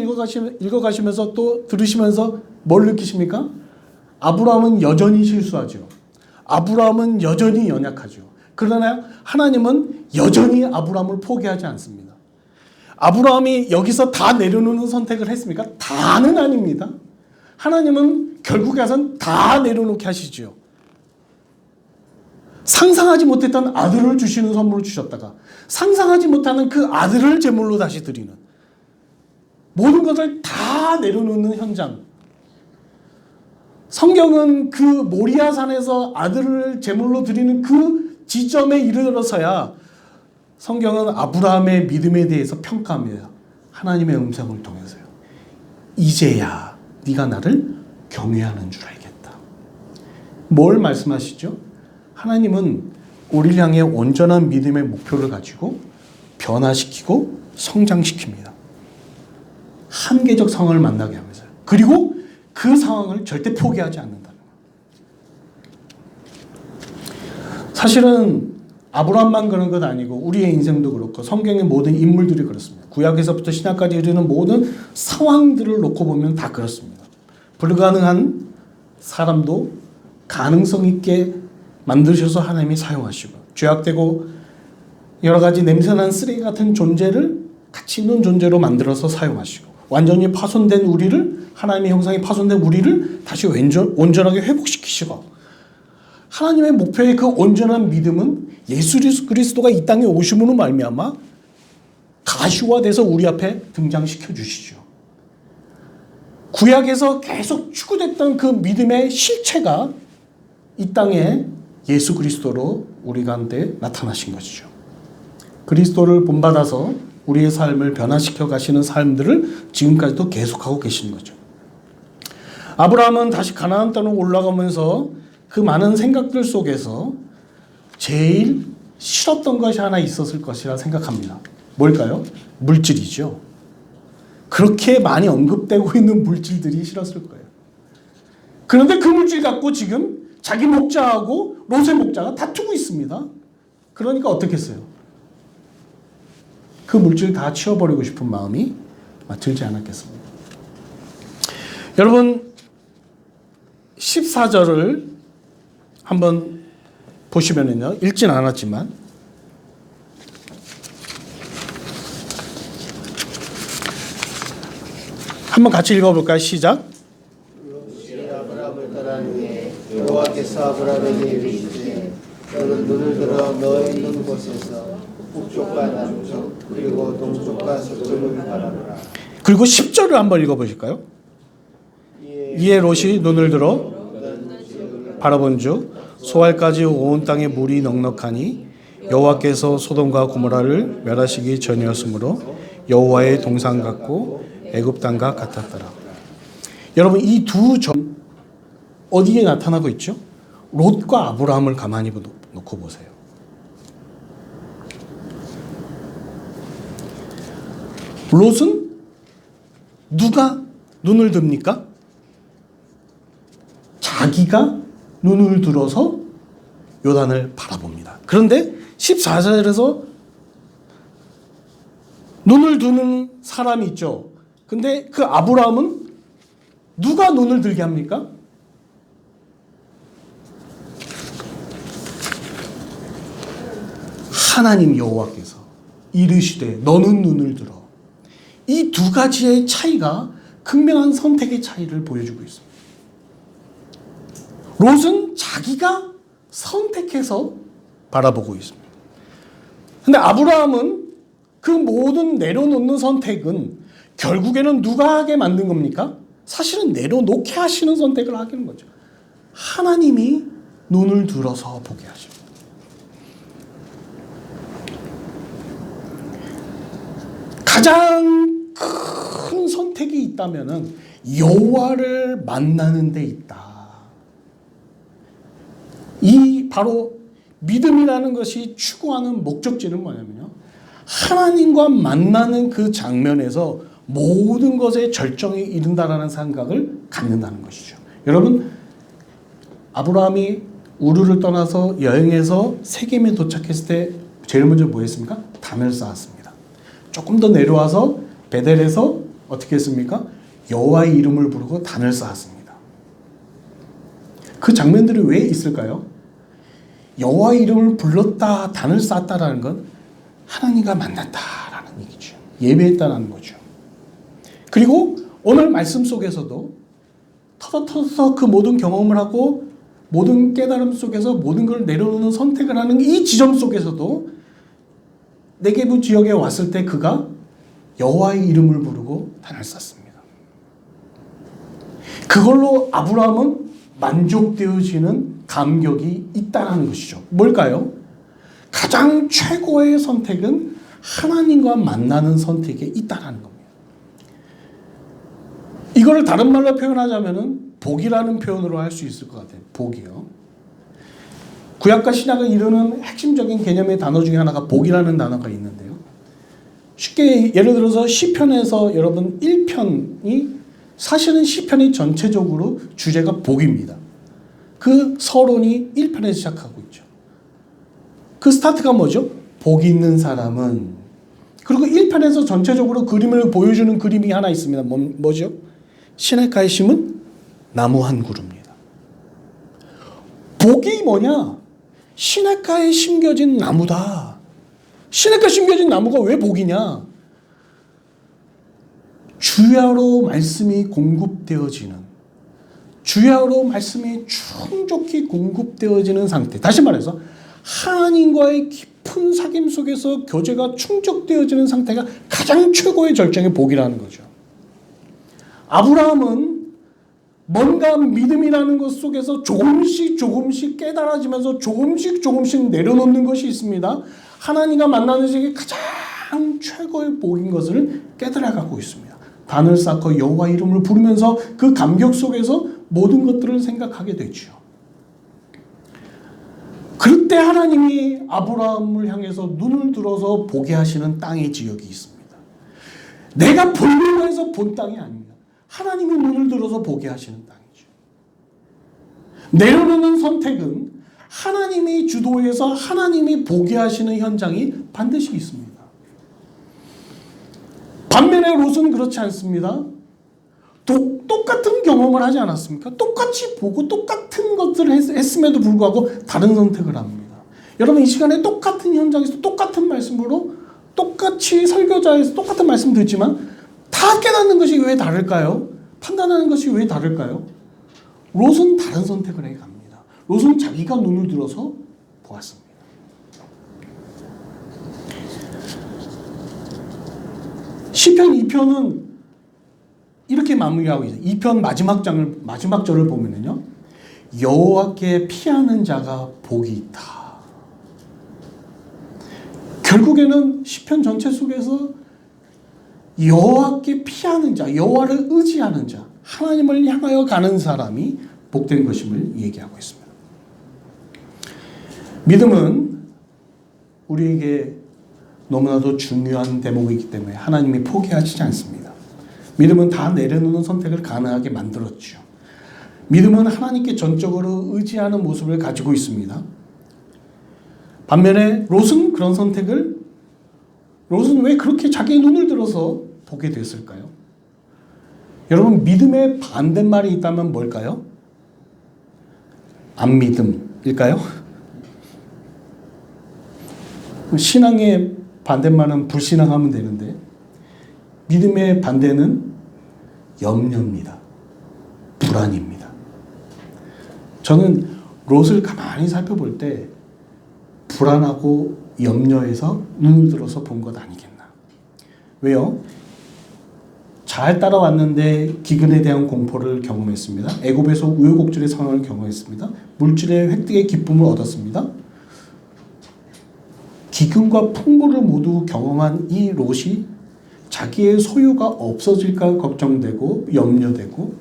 읽어가시면서 또 들으시면서 뭘 느끼십니까? 아브라함은 여전히 실수하죠. 아브라함은 여전히 연약하죠. 그러나 하나님은 여전히 아브라함을 포기하지 않습니다. 아브라함이 여기서 다 내려놓는 선택을 했습니까? 다는 아닙니다. 하나님은 결국에선 다 내려놓게 하시죠. 상상하지 못했던 아들을 주시는 선물을 주셨다가 상상하지 못하는 그 아들을 제물로 다시 드리는, 모든 것을 다 내려놓는 현장. 성경은 그 모리아산에서 아들을 제물로 드리는 그 지점에 이르러서야 성경은 아브라함의 믿음에 대해서 평가합니다. 하나님의 음성을 통해서요. 이제야 네가 나를 경외하는 줄 알겠다. 뭘 말씀하시죠? 하나님은 우리를 향해 온전한 믿음의 목표를 가지고 변화시키고 성장시킵니다. 한계적 상황을 만나게 하면서요. 그리고 그 상황을 절대 포기하지 않는다는 거예요. 사실은 아브라함만 그런 것 아니고 우리의 인생도 그렇고 성경의 모든 인물들이 그렇습니다. 구약에서부터 신약까지 이르는 모든 상황들을 놓고 보면 다 그렇습니다. 불가능한 사람도 가능성 있게 만드셔서 하나님이 사용하시고, 죄악되고 여러 가지 냄새나는 쓰레기 같은 존재를 가치 있는 존재로 만들어서 사용하시고, 완전히 파손된 우리를, 하나님의 형상이 파손된 우리를 다시 온전하게 회복시키시고, 하나님의 목표의 그 온전한 믿음은 예수 그리스도가 이 땅에 오심으로 말미암아 가시화돼서 우리 앞에 등장시켜 주시죠. 구약에서 계속 추구됐던 그 믿음의 실체가 이 땅에 예수 그리스도로 우리 가운데 나타나신 것이죠. 그리스도를 본받아서 우리의 삶을 변화시켜 가시는 삶들을 지금까지도 계속하고 계시는 거죠. 아브라함은 다시 가나안 땅으로 올라가면서 그 많은 생각들 속에서 제일 싫었던 것이 하나 있었을 것이라 생각합니다. 뭘까요? 물질이죠. 그렇게 많이 언급되고 있는 물질들이 싫었을 거예요. 그런데 그 물질 갖고 지금 자기 목자하고 롯의 목자가 다투고 있습니다. 그러니까 어떻게 했어요? 그 물질 다 치워버리고 싶은 마음이 들지 않았겠습니까? 여러분 14절을 한번 보시면은요, 읽진 않았지만 한번 같이 읽어볼까요? 시작. 아브라함을 떠난 후에 여호와께서 아브라함에게 이르시되 너는 눈을 들어 너 있는 곳에서 북쪽과 남쪽 그리고 동쪽과 서쪽을 바라보라. 그리고 10절을 한번 읽어보실까요? 이에 롯이 눈을 들어 바라본즉 소알까지 온 땅에 물이 넉넉하니 여호와께서 소돔과 고모라를 멸하시기 전이었으므로 여호와의 동산 같고 애굽 땅과 같았더라. 여러분 이 두 점 어디에 나타나고 있죠? 롯과 아브라함을 가만히 놓고 보세요. 롯은 누가 눈을 듭니까? 자기가 눈을 들어서 요단을 바라봅니다. 그런데 14절에서 눈을 두는 사람이 있죠. 근데 그 아브라함은 누가 눈을 들게 합니까? 하나님 여호와께서 이르시되 너는 눈을 들어. 이 두 가지의 차이가 극명한 선택의 차이를 보여주고 있습니다. 롯은 자기가 선택해서 바라보고 있습니다. 근데 아브라함은 그 모든 내려놓는 선택은 결국에는 누가 하게 만든 겁니까? 사실은 내려놓게 하시는 선택을 하는 거죠. 하나님이 눈을 들어서 보게 하십니다. 가장 큰 선택이 있다면은 여호와를 만나는 데 있다. 이 바로 믿음이라는 것이 추구하는 목적지는 뭐냐면요, 하나님과 만나는 그 장면에서 모든 것의 절정에 이른다라는 생각을 갖는다는 것이죠. 여러분 아브라함이 우르를 떠나서 여행해서 세겜에 도착했을 때 제일 먼저 뭐 했습니까? 담을 쌓았습니다. 조금 더 내려와서 베델에서 어떻게 했습니까? 여호와의 이름을 부르고 단을 쌓았습니다. 그 장면들이 왜 있을까요? 여호와의 이름을 불렀다, 단을 쌓았다라는 건 하나님과 만났다라는 얘기죠. 예배했다라는 거죠. 그리고 오늘 말씀 속에서도 터덕터덕 그 모든 경험을 하고 모든 깨달음 속에서 모든 걸 내려놓는 선택을 하는 이 지점 속에서도 네게부 지역에 왔을 때 그가 여호와의 이름을 부르고 단을 쌓습니다. 그걸로 아브라함은 만족되어지는 감격이 있다는 것이죠. 뭘까요? 가장 최고의 선택은 하나님과 만나는 선택에 있다는 겁니다. 이거를 다른 말로 표현하자면은 복이라는 표현으로 할 수 있을 것 같아요. 복이요. 구약과 신약을 이루는 핵심적인 개념의 단어 중에 하나가 복이라는 단어가 있는데요. 쉽게 예를 들어서 시편에서 여러분 1편이 사실은 시편이 전체적으로 주제가 복입니다. 그 서론이 1편에서 시작하고 있죠. 그 스타트가 뭐죠? 복이 있는 사람은. 그리고 1편에서 전체적으로 그림을 보여주는 그림이 하나 있습니다. 뭐죠? 시냇가에 심은 나무 한 그루입니다. 복이 뭐냐? 시냇가에 심겨진 나무다. 시냇가에 심겨진 나무가 왜 복이냐? 주야로 말씀이 공급되어지는, 주야로 말씀이 충족히 공급되어지는 상태. 다시 말해서 하나님과의 깊은 사귐 속에서 교제가 충족되어지는 상태가 가장 최고의 절정의 복이라는 거죠. 아브라함은 뭔가 믿음이라는 것 속에서 조금씩 깨달아지면서 조금씩 내려놓는 것이 있습니다. 하나님과 만나는 것이 가장 최고의 복인 것을 깨달아가고 있습니다. 단을 쌓고 여호와 이름을 부르면서 그 감격 속에서 모든 것들을 생각하게 되죠. 그때 하나님이 아브라함을 향해서 눈을 들어서 보게 하시는 땅의 지역이 있습니다. 내가 보려고 해서 본 땅이 아닙니다. 하나님이 눈을 들어서 보게 하시는 땅이죠. 내려놓는 선택은 하나님이 주도해서 하나님이 보게 하시는 현장이 반드시 있습니다. 반면에 롯은 그렇지 않습니다. 똑같은 경험을 하지 않았습니까? 똑같이 보고 똑같은 것들을 했음에도 불구하고 다른 선택을 합니다. 여러분 이 시간에 똑같은 현장에서 똑같은 말씀으로 똑같이 설교자에서 똑같은 말씀 듣지만 다 깨닫는 것이 왜 다를까요? 판단하는 것이 왜 다를까요? 롯은 다른 선택을 해갑니다. 롯은 자기가 눈을 들어서 보았습니다. 시편 2편은 이렇게 마무리하고 있어요. 2편 마지막 절을 보면은요. 여호와께 피하는 자가 복이 있다. 결국에는 시편 전체 속에서 여호와께 피하는 자, 여호와를 의지하는 자, 하나님을 향하여 가는 사람이 복된 것임을 얘기하고 있습니다. 믿음은 우리에게 너무나도 중요한 대목이기 때문에 하나님이 포기하시지 않습니다. 믿음은 다 내려놓는 선택을 가능하게 만들었죠. 믿음은 하나님께 전적으로 의지하는 모습을 가지고 있습니다. 반면에 롯은 그런 선택을, 롯은 왜 그렇게 자기의 눈을 들어서 보게 됐을까요? 여러분 믿음의 반대말이 있다면 뭘까요? 안 믿음일까요? 신앙의 반대말은 불신앙하면 되는데 믿음의 반대는 염려입니다. 불안입니다. 저는 롯을 가만히 살펴볼 때 불안하고 염려해서 눈을 들어서 본 것 아니겠나. 왜요? 잘 따라왔는데 기근에 대한 공포를 경험했습니다. 애굽에서 우여곡절의 상황을 경험했습니다. 물질의 획득의 기쁨을 얻었습니다. 기근과 풍부를 모두 경험한 이 롯이 자기의 소유가 없어질까 걱정되고 염려되고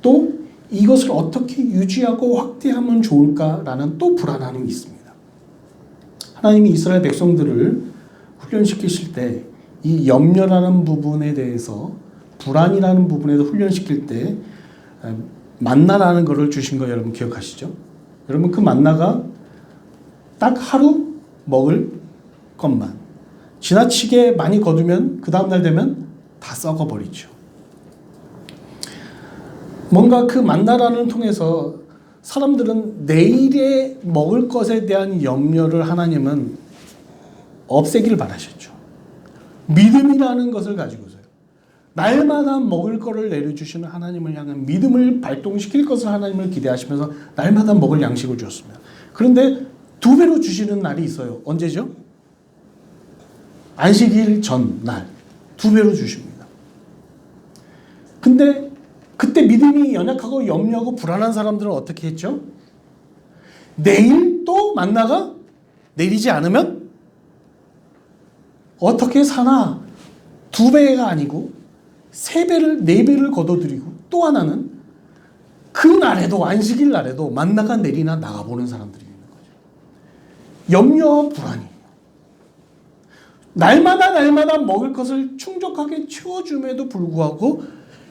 또 이것을 어떻게 유지하고 확대하면 좋을까라는 또 불안함이 있습니다. 하나님이 이스라엘 백성들을 훈련시키실 때 이 염려라는 부분에 대해서 불안이라는 부분에서 훈련시킬 때 만나라는 것을 주신 거 여러분 기억하시죠? 여러분 그 만나가 딱 하루 먹을 것만 지나치게 많이 거두면 그 다음날 되면 다 썩어버리죠. 뭔가 그 만나라는 통해서 사람들은 내일에 먹을 것에 대한 염려를 하나님은 없애기를 바라셨죠. 믿음이라는 것을 가지고서요. 날마다 먹을 것을 내려주시는 하나님을 향한 믿음을 발동시킬 것을 하나님을 기대하시면서 날마다 먹을 양식을 주었습니다. 그런데 2배로 주시는 날이 있어요. 언제죠? 안식일 전날 2배로 주십니다. 근데 그때 믿음이 연약하고 염려하고 불안한 사람들은 어떻게 했죠? 내일 또 만나가 내리지 않으면 어떻게 사나? 2배가 아니고 3배를 4배를 거둬들이고, 또 하나는 그 날에도 안식일 날에도 만나가 내리나 나가보는 사람들이 있는 거죠. 염려와 불안이 날마다 먹을 것을 충족하게 채워줌에도 불구하고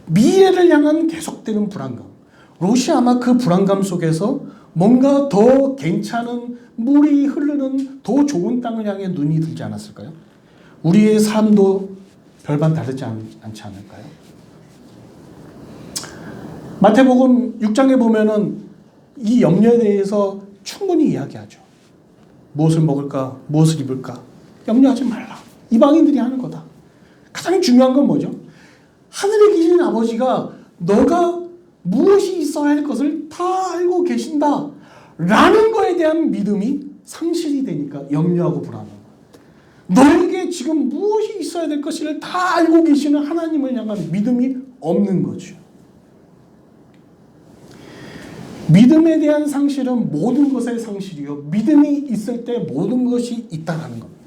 미래를 향한 계속되는 불안감. 롯이 아마 그 불안감 속에서 뭔가 더 괜찮은 물이 흐르는 더 좋은 땅을 향해 눈이 들지 않았을까요? 우리의 삶도 별반 다르지 않지 않을까요? 마태복음 6장에 보면은 이 염려에 대해서 충분히 이야기하죠. 무엇을 먹을까? 무엇을 입을까? 염려하지 말라. 이방인들이 하는 거다. 가장 중요한 건 뭐죠? 하늘에 계신 아버지가 너가 무엇이 있어야 할 것을 다 알고 계신다 라는 거에 대한 믿음이 상실이 되니까 염려하고 불안하고, 너에게 지금 무엇이 있어야 될 것을 다 알고 계시는 하나님을 향한 믿음이 없는 거죠. 믿음에 대한 상실은 모든 것의 상실이요, 믿음이 있을 때 모든 것이 있다라는 겁니다.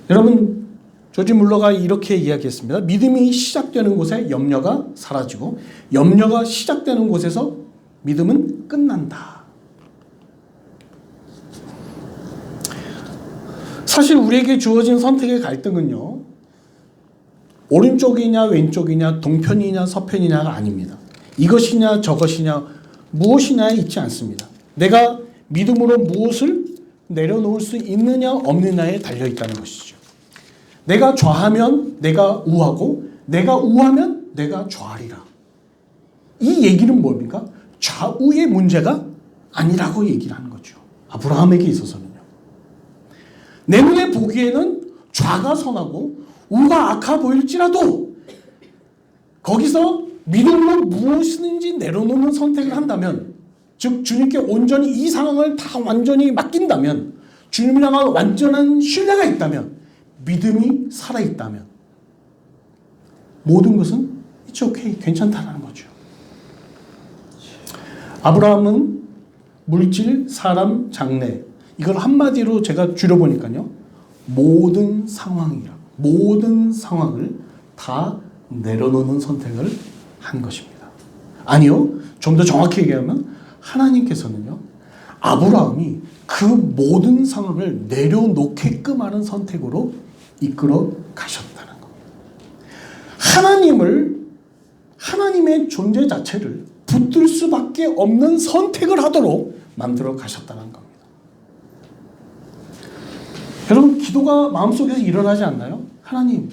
여러분, 조지 물러가 이렇게 이야기했습니다. 믿음이 시작되는 곳에 염려가 사라지고 염려가 시작되는 곳에서 믿음은 끝난다. 사실 우리에게 주어진 선택의 갈등은요, 오른쪽이냐 왼쪽이냐 동편이냐 서편이냐가 아닙니다. 이것이냐 저것이냐 무엇이냐에 있지 않습니다. 내가 믿음으로 무엇을 내려놓을 수 있느냐 없느냐에 달려있다는 것이죠. 내가 좌하면 내가 우하고 내가 우하면 내가 좌하리라. 이 얘기는 뭡니까? 좌우의 문제가 아니라고 얘기를 하는 거죠. 아브라함에게 있어서는요. 내 눈에 보기에는 좌가 선하고 우가 악하 보일지라도 거기서 믿음으로 무엇이든지 내려놓는 선택을 한다면, 즉 주님께 온전히 이 상황을 다 완전히 맡긴다면, 주님을 향한 완전한 신뢰가 있다면, 믿음이 살아있다면 모든 것은 It's okay, 괜찮다라는 거죠. 아브라함은 물질, 사람, 장래, 이걸 한마디로 제가 줄여보니까요, 모든 상황이라, 모든 상황을 다 내려놓는 선택을 한 것입니다. 아니요, 좀 더 정확히 얘기하면 하나님께서는요, 아브라함이 그 모든 상황을 내려놓게끔 하는 선택으로 이끌어 가셨다는 겁니다. 하나님의 존재 자체를 붙들 수밖에 없는 선택을 하도록 만들어 가셨다는 겁니다. 여러분, 기도가 마음속에서 일어나지 않나요? 하나님,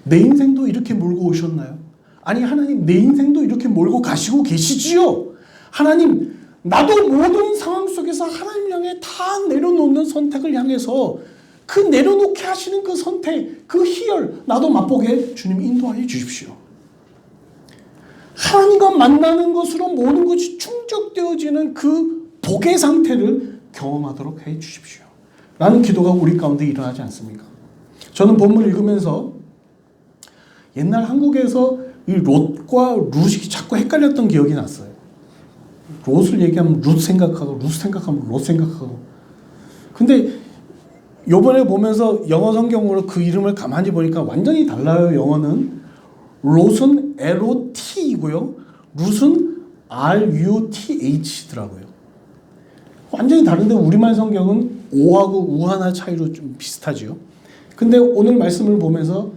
내 인생도 이렇게 몰고 오셨나요? 아니, 하나님, 내 인생도 이렇게 몰고 가시고 계시지요? 하나님, 나도 모든 상황 속에서 하나님 향해 다 내려놓는 선택을 향해서 그 내려놓게 하시는 그 선택, 그 희열, 나도 맛보게 주님 인도하여 주십시오. 하나님과 만나는 것으로 모든 것이 충족되어지는 그 복의 상태를 경험하도록 해 주십시오. 라는 기도가 우리 가운데 일어나지 않습니까? 저는 본문 읽으면서 옛날 한국에서 이 롯과 룻이 자꾸 헷갈렸던 기억이 났어요. 롯을 얘기하면 룻 생각하고, 룻 생각하면 롯 생각하고. 근데 요번에 보면서 영어 성경으로 그 이름을 가만히 보니까 완전히 달라요. 영어는 롯은 L-O-T이고요. 룻은 R-U-T-H더라고요. 완전히 다른데 우리말 성경은 O하고 U 하나 차이로 좀 비슷하죠. 근데 오늘 말씀을 보면서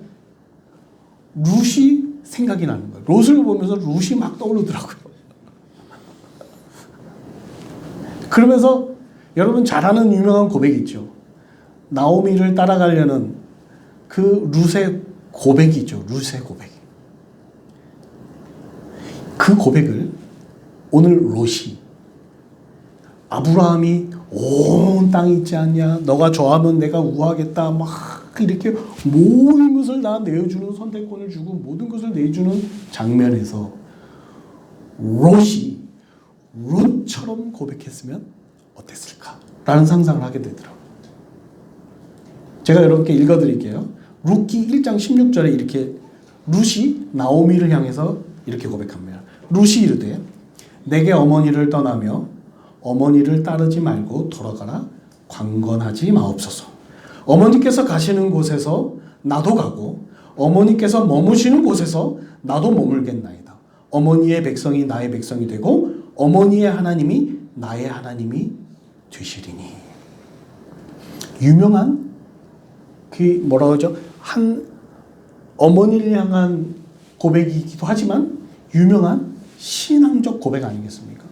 룻이 생각이 나는 거예요. 롯을 보면서 룻이 막 떠오르더라고요. 그러면서 여러분 잘 아는 유명한 고백이 있죠. 나오미를 따라가려는 그 룻의 고백이죠. 룻의 고백. 그 고백을 오늘 롯이, 아브라함이 온 땅이 있지 않냐, 너가 좋아하면 내가 우하겠다, 막 이렇게 모든 것을 다 내어주는, 선택권을 주고 모든 것을 내주는 장면에서 롯이 룻처럼 고백했으면 어땠을까 라는 상상을 하게 되더라고요. 제가 여러분께 읽어드릴게요. 룻기 1장 16절에 이렇게 룻이 나오미를 향해서 이렇게 고백합니다. 룻이 이르되 내게 어머니를 떠나며 어머니를 따르지 말고 돌아가라. 강권하지 마옵소서. 어머니께서 가시는 곳에서 나도 가고 어머니께서 머무시는 곳에서 나도 머물겠나이다. 어머니의 백성이 나의 백성이 되고 어머니의 하나님이 나의 하나님이 되시리니. 유명한 그 뭐라고 하죠? 한 어머니를 향한 고백이기도 하지만 유명한 신앙적 고백 아니겠습니까?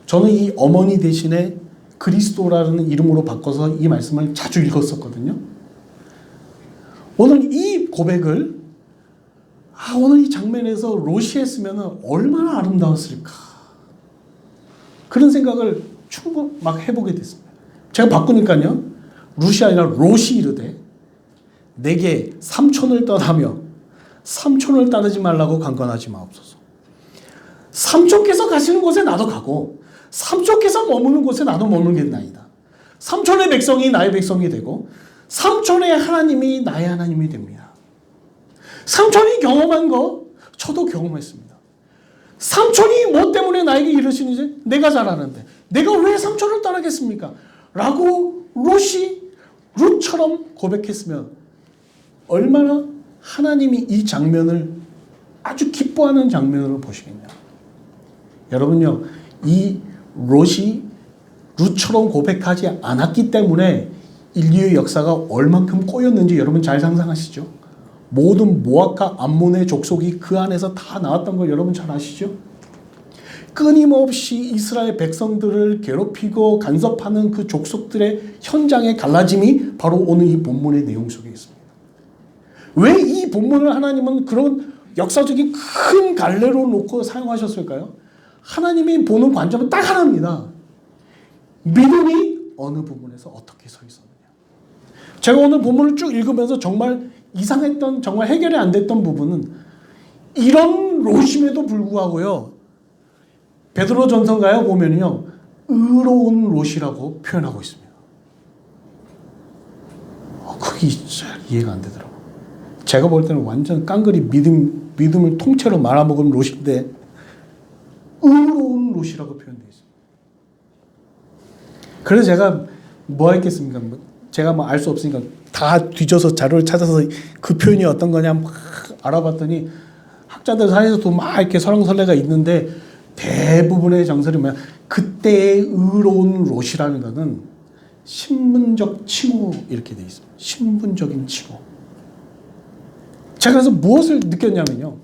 저는 이 어머니 대신에 그리스도라는 이름으로 바꿔서 이 말씀을 자주 읽었었거든요. 오늘 이 고백을 오늘 이 장면에서 롯이 했으면 얼마나 아름다웠을까. 그런 생각을 충분히 막 해보게 됐습니다. 제가 바꾸니까요. 룻이 아니라 롯이 이르되 내게 삼촌을 떠나며 삼촌을 따르지 말라고 강권하지 마옵소서. 삼촌께서 가시는 곳에 나도 가고 삼촌께서 머무는 곳에 나도 머물겠나이다. 삼촌의 백성이 나의 백성이 되고 삼촌의 하나님이 나의 하나님이 됩니다. 삼촌이 경험한 거 저도 경험했습니다. 삼촌이 뭐 때문에 나에게 이러시는지 내가 잘 아는데 내가 왜 삼촌을 따르겠습니까? 라고 롯이 룻처럼 고백했으면 얼마나 하나님이 이 장면을 아주 기뻐하는 장면으로 보시겠냐. 여러분요, 이 롯이 룻처럼 고백하지 않았기 때문에 인류의 역사가 얼만큼 꼬였는지 여러분 잘 상상하시죠? 모든 모압과 암몬의 족속이 그 안에서 다 나왔던 걸 여러분 잘 아시죠? 끊임없이 이스라엘 백성들을 괴롭히고 간섭하는 그 족속들의 현장의 갈라짐이 바로 오늘 이 본문의 내용 속에 있습니다. 왜 이 본문을 하나님은 그런 역사적인 큰 갈래로 놓고 사용하셨을까요? 하나님이 보는 관점은 딱 하나입니다. 믿음이 어느 부분에서 어떻게 서 있었느냐. 제가 오늘 본문을 쭉 읽으면서 정말 이상했던, 정말 해결이 안 됐던 부분은 이런 롯임에도 불구하고요. 베드로전서가요 보면요. 의로운 롯이라고 표현하고 있습니다. 그게 잘 이해가 안 되더라고요. 제가 볼 때는 완전 깡그리 믿음을 통째로 말아먹은 롯인데 의로운 롯이라고 표현되어 있습니다. 그래서 제가 뭐 했겠습니까? 제가 뭐 알 수 없으니까 다 뒤져서 자료를 찾아서 그 표현이 어떤 거냐 막 알아봤더니 학자들 사이에서도 막 이렇게 설왕설래가 있는데 대부분의 정설이 뭐냐, 그때의 의로운 롯이라는 것은 신분적 칭호 이렇게 되어 있습니다. 신분적인 칭호. 제가 그래서 무엇을 느꼈냐면요.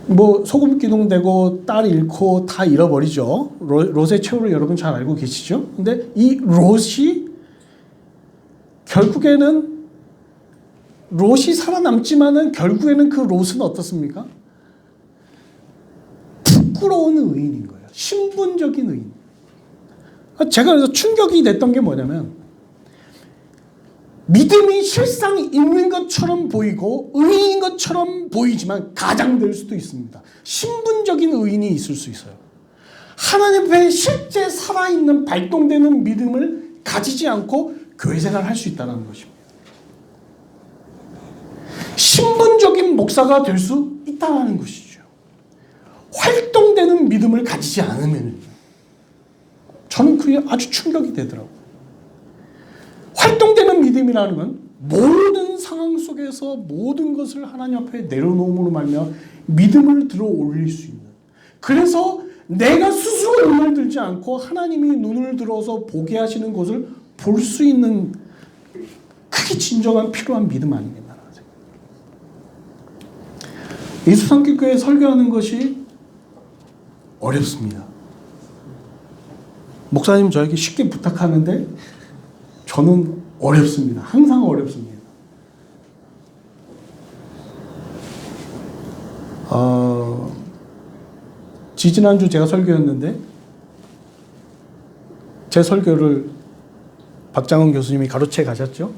뭐 소금 기둥되고 딸 잃고 다 잃어버리죠. 롯의 최후를 여러분 잘 알고 계시죠? 근데 이 롯이 결국에는 롯이 살아남지만은 결국에는 그 롯은 어떻습니까? 부끄러운 의인인 거예요. 신분적인 의인. 제가 그래서 충격이 됐던 게 뭐냐면 믿음이 실상 있는 것처럼 보이고 의인인 것처럼 보이지만 가장될 수도 있습니다. 신분적인 의인이 있을 수 있어요. 하나님 앞에 실제 살아있는 발동되는 믿음을 가지지 않고 교회 생활을 할 수 있다는 것입니다. 신분적인 목사가 될 수 있다는 것이죠. 활동되는 믿음을 가지지 않으면 저는 그게 아주 충격이 되더라고요. 활동되는 믿음이라는 건 모든 상황 속에서 모든 것을 하나님 앞에 내려놓음으로 말미암아 믿음을 들어 올릴 수 있는, 그래서 내가 스스로 눈을 들지 않고 하나님이 눈을 들어서 보게 하시는 것을 볼 수 있는 그게 진정한 필요한 믿음 아니겠나 생각합니다. 예수상교교회 설교하는 것이 어렵습니다. 목사님 저에게 쉽게 부탁하는데 저는 어렵습니다. 항상 어렵습니다. 지지난주 제가 설교였는데 제 설교를 박장원 교수님이 가로채 가셨죠.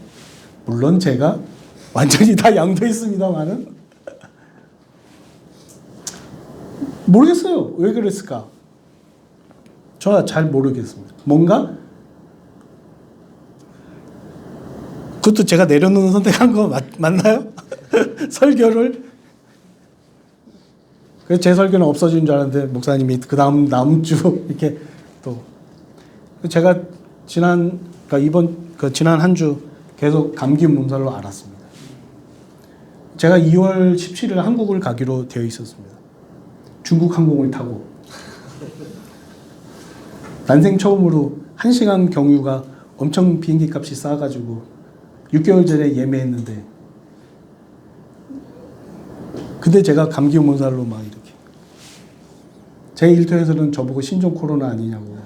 물론 제가 완전히 다 양도했습니다만은 모르겠어요. 왜 그랬을까? 저 잘 모르겠습니다. 뭔가 그것도 제가 내려놓는 선택한 거 맞나요? 설교를 그래서 제 설교는 없어진 줄 알았는데 목사님이 그 다음 주 이렇게 또 제가 지난 한 주 계속 감기 몸살로 앓았습니다. 제가 2월 17일 한국을 가기로 되어 있었습니다. 중국 항공을 타고 난생 처음으로 1시간 경유가 엄청 비행기 값이 싸가지고 6개월 전에 예매했는데 근데 제가 감기 몸살로 막 이렇게 제 일터에서는 저보고 신종 코로나 아니냐고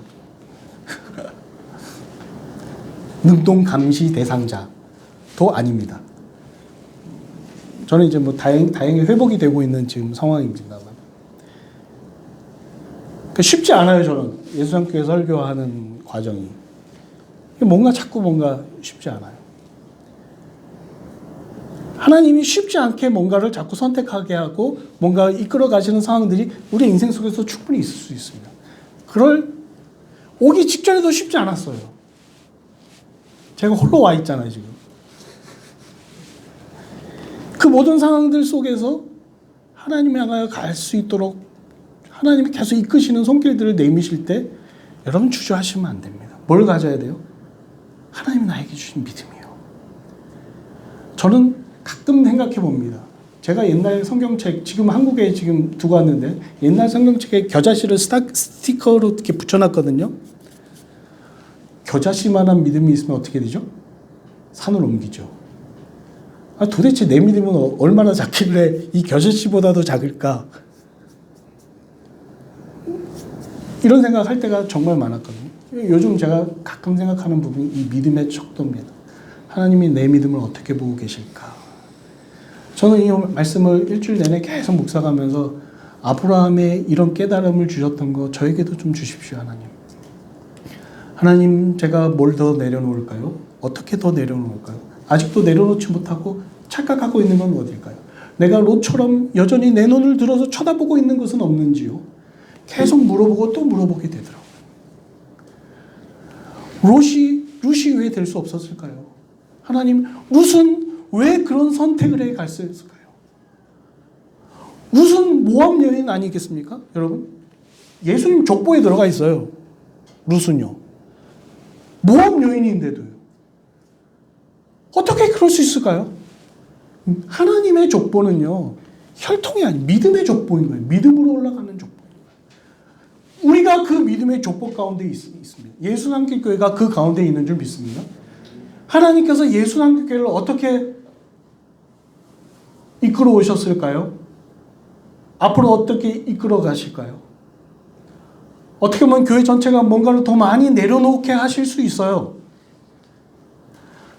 능동 감시 대상자도 아닙니다. 저는 이제 뭐 다행히 회복이 되고 있는 지금 상황입니다만 쉽지 않아요. 저는 예수장교회 설교하는 과정이 자꾸 뭔가 쉽지 않아요. 하나님이 쉽지 않게 뭔가를 자꾸 선택하게 하고 뭔가 이끌어 가시는 상황들이 우리 인생 속에서 충분히 있을 수 있습니다. 그걸 오기 직전에도 쉽지 않았어요. 제가 홀로 와 있잖아요, 지금. 그 모든 상황들 속에서 하나님이 향하여 갈 수 있도록 하나님이 계속 이끄시는 손길들을 내미실 때 여러분 주저하시면 안 됩니다. 뭘 가져야 돼요? 하나님이 나에게 주신 믿음이에요. 저는 가끔 생각해 봅니다. 제가 옛날 성경책, 지금 한국에 지금 두고 왔는데 옛날 성경책에 겨자씨를 스티커로 이렇게 붙여놨거든요. 겨자씨만한 믿음이 있으면 어떻게 되죠? 산을 옮기죠. 도대체 내 믿음은 얼마나 작길래 이 겨자씨보다도 작을까? 이런 생각할 때가 정말 많았거든요. 요즘 제가 가끔 생각하는 부분이 이 믿음의 척도입니다. 하나님이 내 믿음을 어떻게 보고 계실까? 저는 이 말씀을 일주일 내내 계속 묵상하면서 아브라함의 이런 깨달음을 주셨던 거 저에게도 좀 주십시오, 하나님. 하나님, 제가 뭘 더 내려놓을까요? 어떻게 더 내려놓을까요? 아직도 내려놓지 못하고 착각하고 있는 건 어딜까요? 내가 롯처럼 여전히 내 눈을 들어서 쳐다보고 있는 것은 없는지요? 계속 물어보고 또 물어보게 되더라고요. 룻이 왜 될 수 없었을까요? 하나님, 룻은 왜 그런 선택을 해 갈 수 있을까요? 룻은 모압 여인 아니겠습니까? 여러분, 예수님 족보에 들어가 있어요. 룻은요. 모압 여인인데도요. 어떻게 그럴 수 있을까요? 하나님의 족보는요, 혈통이 아니고 믿음의 족보인 거예요. 믿음으로 올라가는 족보. 우리가 그 믿음의 족보 가운데 있습니다. 예수남길교회가 그 가운데 있는 줄 믿습니다. 하나님께서 예수남길교회를 어떻게 이끌어 오셨을까요? 앞으로 어떻게 이끌어 가실까요? 어떻게 보면 교회 전체가 뭔가를 더 많이 내려놓게 하실 수 있어요.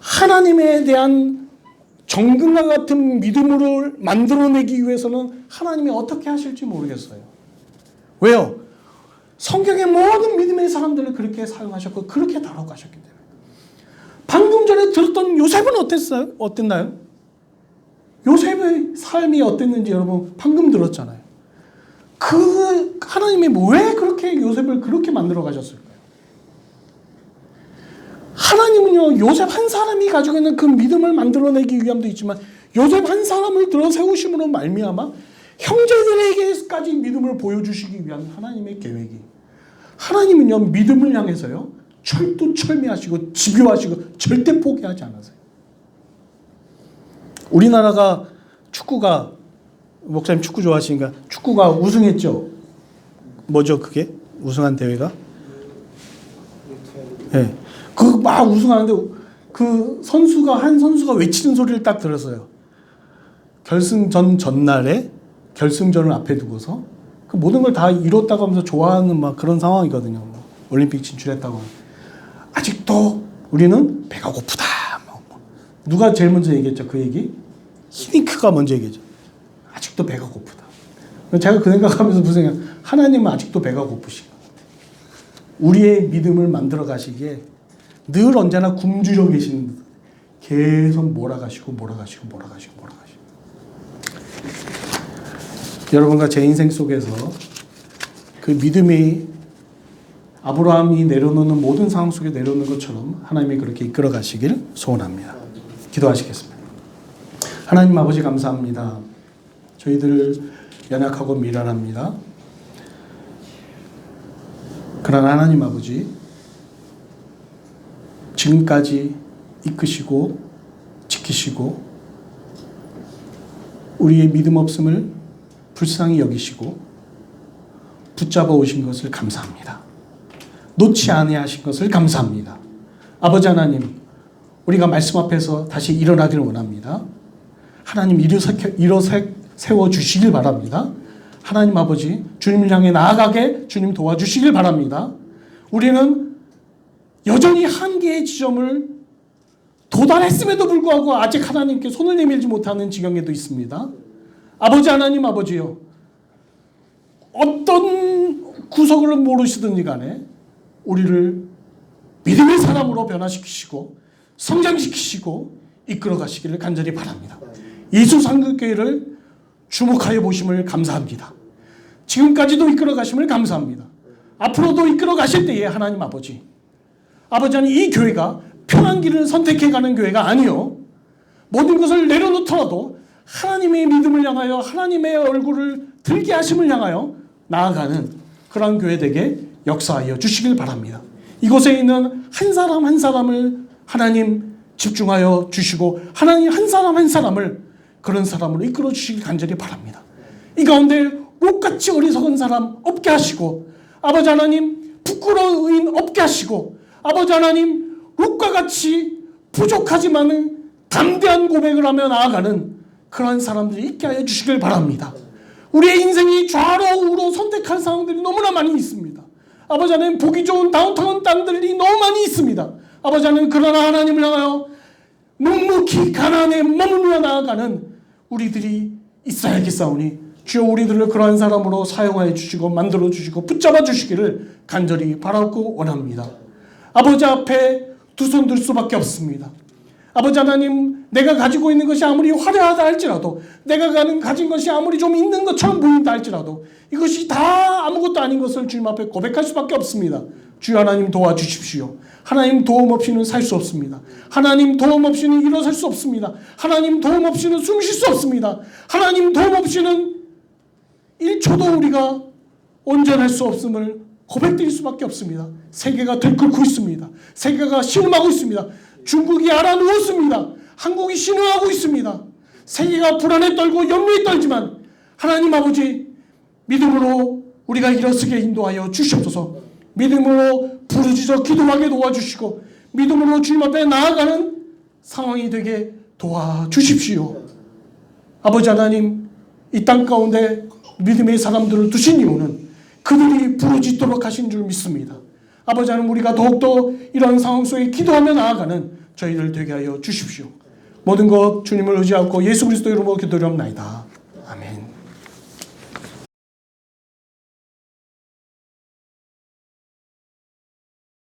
하나님에 대한 정금과 같은 믿음으로 만들어내기 위해서는 하나님이 어떻게 하실지 모르겠어요. 왜요? 성경의 모든 믿음의 사람들을 그렇게 사용하셨고 그렇게 다뤄가셨기 때문에. 방금 전에 들었던 요셉은 어땠나요? 요셉의 삶이 어땠는지 여러분 방금 들었잖아요. 그 하나님이 왜 그렇게 요셉을 그렇게 만들어 가셨을까요? 하나님은요, 요셉 한 사람이 가지고 있는 그 믿음을 만들어내기 위함도 있지만 요셉 한 사람을 들어 세우심으로 말미암아 형제들에게까지 믿음을 보여주시기 위한 하나님의 계획이. 하나님은요, 믿음을 향해서요, 철두철미하시고 집요하시고 절대 포기하지 않으세요. 우리나라가 축구가, 목사님 축구 좋아하시니까 축구가 우승했죠. 뭐죠 그게? 우승한 대회가? 네. 그 막 우승하는데 그 한 선수가 외치는 소리를 딱 들었어요. 결승전 전날에 결승전을 앞에 두고서 그 모든 걸 다 이뤘다고 하면서 좋아하는 막 그런 상황이거든요. 올림픽 진출했다고. 아직도 우리는 배가 고프다. 누가 제일 먼저 얘기했죠? 그 얘기? 히딩크가 먼저 얘기했죠. 아직도 배가 고프다. 제가 그 생각하면서 무슨 생각, 하나님은 아직도 배가 고프신 것 같아요. 우리의 믿음을 만들어 가시기에 늘 언제나 굶주려 계시는, 계속 몰아가시고 몰아가시고 몰아가시고 몰아가시고. 여러분과 제 인생 속에서 그 믿음이 아브라함이 내려놓는 모든 상황 속에 내려놓는 것처럼 하나님이 그렇게 이끌어 가시길 소원합니다. 기도하시겠습니다. 하나님 아버지 감사합니다. 저희들 연약하고 미련합니다. 그러나 하나님 아버지, 지금까지 이끄시고 지키시고 우리의 믿음 없음을 불쌍히 여기시고 붙잡아 오신 것을 감사합니다. 놓지 아니하신 것을 감사합니다. 아버지 하나님, 우리가 말씀 앞에서 다시 일어나기를 원합니다. 하나님 세워 주시길 바랍니다. 하나님 아버지, 주님을 향해 나아가게 주님 도와주시길 바랍니다. 우리는 여전히 한계의 지점을 도달했음에도 불구하고 아직 하나님께 손을 내밀지 못하는 지경에도 있습니다. 아버지 하나님 아버지요, 어떤 구석을 모르시든지 간에 우리를 믿음의 사람으로 변화시키시고 성장시키시고 이끌어 가시기를 간절히 바랍니다. 예수 상급교회를 주목하여 보심을 감사합니다. 지금까지도 이끌어 가심을 감사합니다. 앞으로도 이끌어 가실 때에 하나님 아버지, 아버지 하나님, 이 교회가 편한 길을 선택해 가는 교회가 아니요, 모든 것을 내려놓더라도 하나님의 믿음을 향하여 하나님의 얼굴을 들게 하심을 향하여 나아가는 그런 교회 되게 역사하여 주시길 바랍니다. 이곳에 있는 한 사람 한 사람을 하나님 집중하여 주시고 하나님 한 사람 한 사람을 그런 사람으로 이끌어 주시길 간절히 바랍니다. 이 가운데 롯같이 어리석은 사람 없게 하시고, 아버지 하나님 부끄러운 의인 없게 하시고, 아버지 하나님 롯과 같이 부족하지만은 담대한 고백을 하며 나아가는 그러한 사람들이 있게 하여 주시길 바랍니다. 우리의 인생이 좌로 우로 선택한 상황들이 너무나 많이 있습니다. 아버지 하나님, 보기 좋은 다운타운 땅들이 너무 많이 있습니다. 아버지 하나님, 그러나 하나님을 향하여 묵묵히 가난에 머물러 나아가는 우리들이 있어야겠사오니 주여 우리들을 그러한 사람으로 사용하여 주시고 만들어 주시고 붙잡아 주시기를 간절히 바라고 원합니다. 아버지 앞에 두 손 들 수밖에 없습니다. 아버지 하나님, 내가 가지고 있는 것이 아무리 화려하다 할지라도, 내가 가진 것이 아무리 좀 있는 것처럼 보인다 할지라도 이것이 다 아무것도 아닌 것을 주님 앞에 고백할 수밖에 없습니다. 주여 하나님 도와주십시오. 하나님 도움 없이는 살 수 없습니다. 하나님 도움 없이는 일어설 수 없습니다. 하나님 도움 없이는 숨 쉴 수 없습니다. 하나님 도움 없이는 1초도 우리가 온전할 수 없음을 고백드릴 수밖에 없습니다. 세계가 들끓고 있습니다. 세계가 신음하고 있습니다. 중국이 알아누웠습니다. 한국이 신음하고 있습니다. 세계가 불안에 떨고 염려에 떨지만 하나님 아버지, 믿음으로 우리가 일어서게 인도하여 주시옵소서. 믿음으로 부르짖어 기도하게 도와주시고 믿음으로 주님 앞에 나아가는 상황이 되게 도와주십시오. 아버지 하나님, 이 땅 가운데 믿음의 사람들을 두신 이유는 그들이 부르짖도록 하신 줄 믿습니다. 아버지 하나님, 우리가 더욱더 이런 상황 속에 기도하며 나아가는 저희들 되게 하여 주십시오. 모든 것 주님을 의지하고 예수 그리스도 이름으로 기도드리옵나이다. 아멘.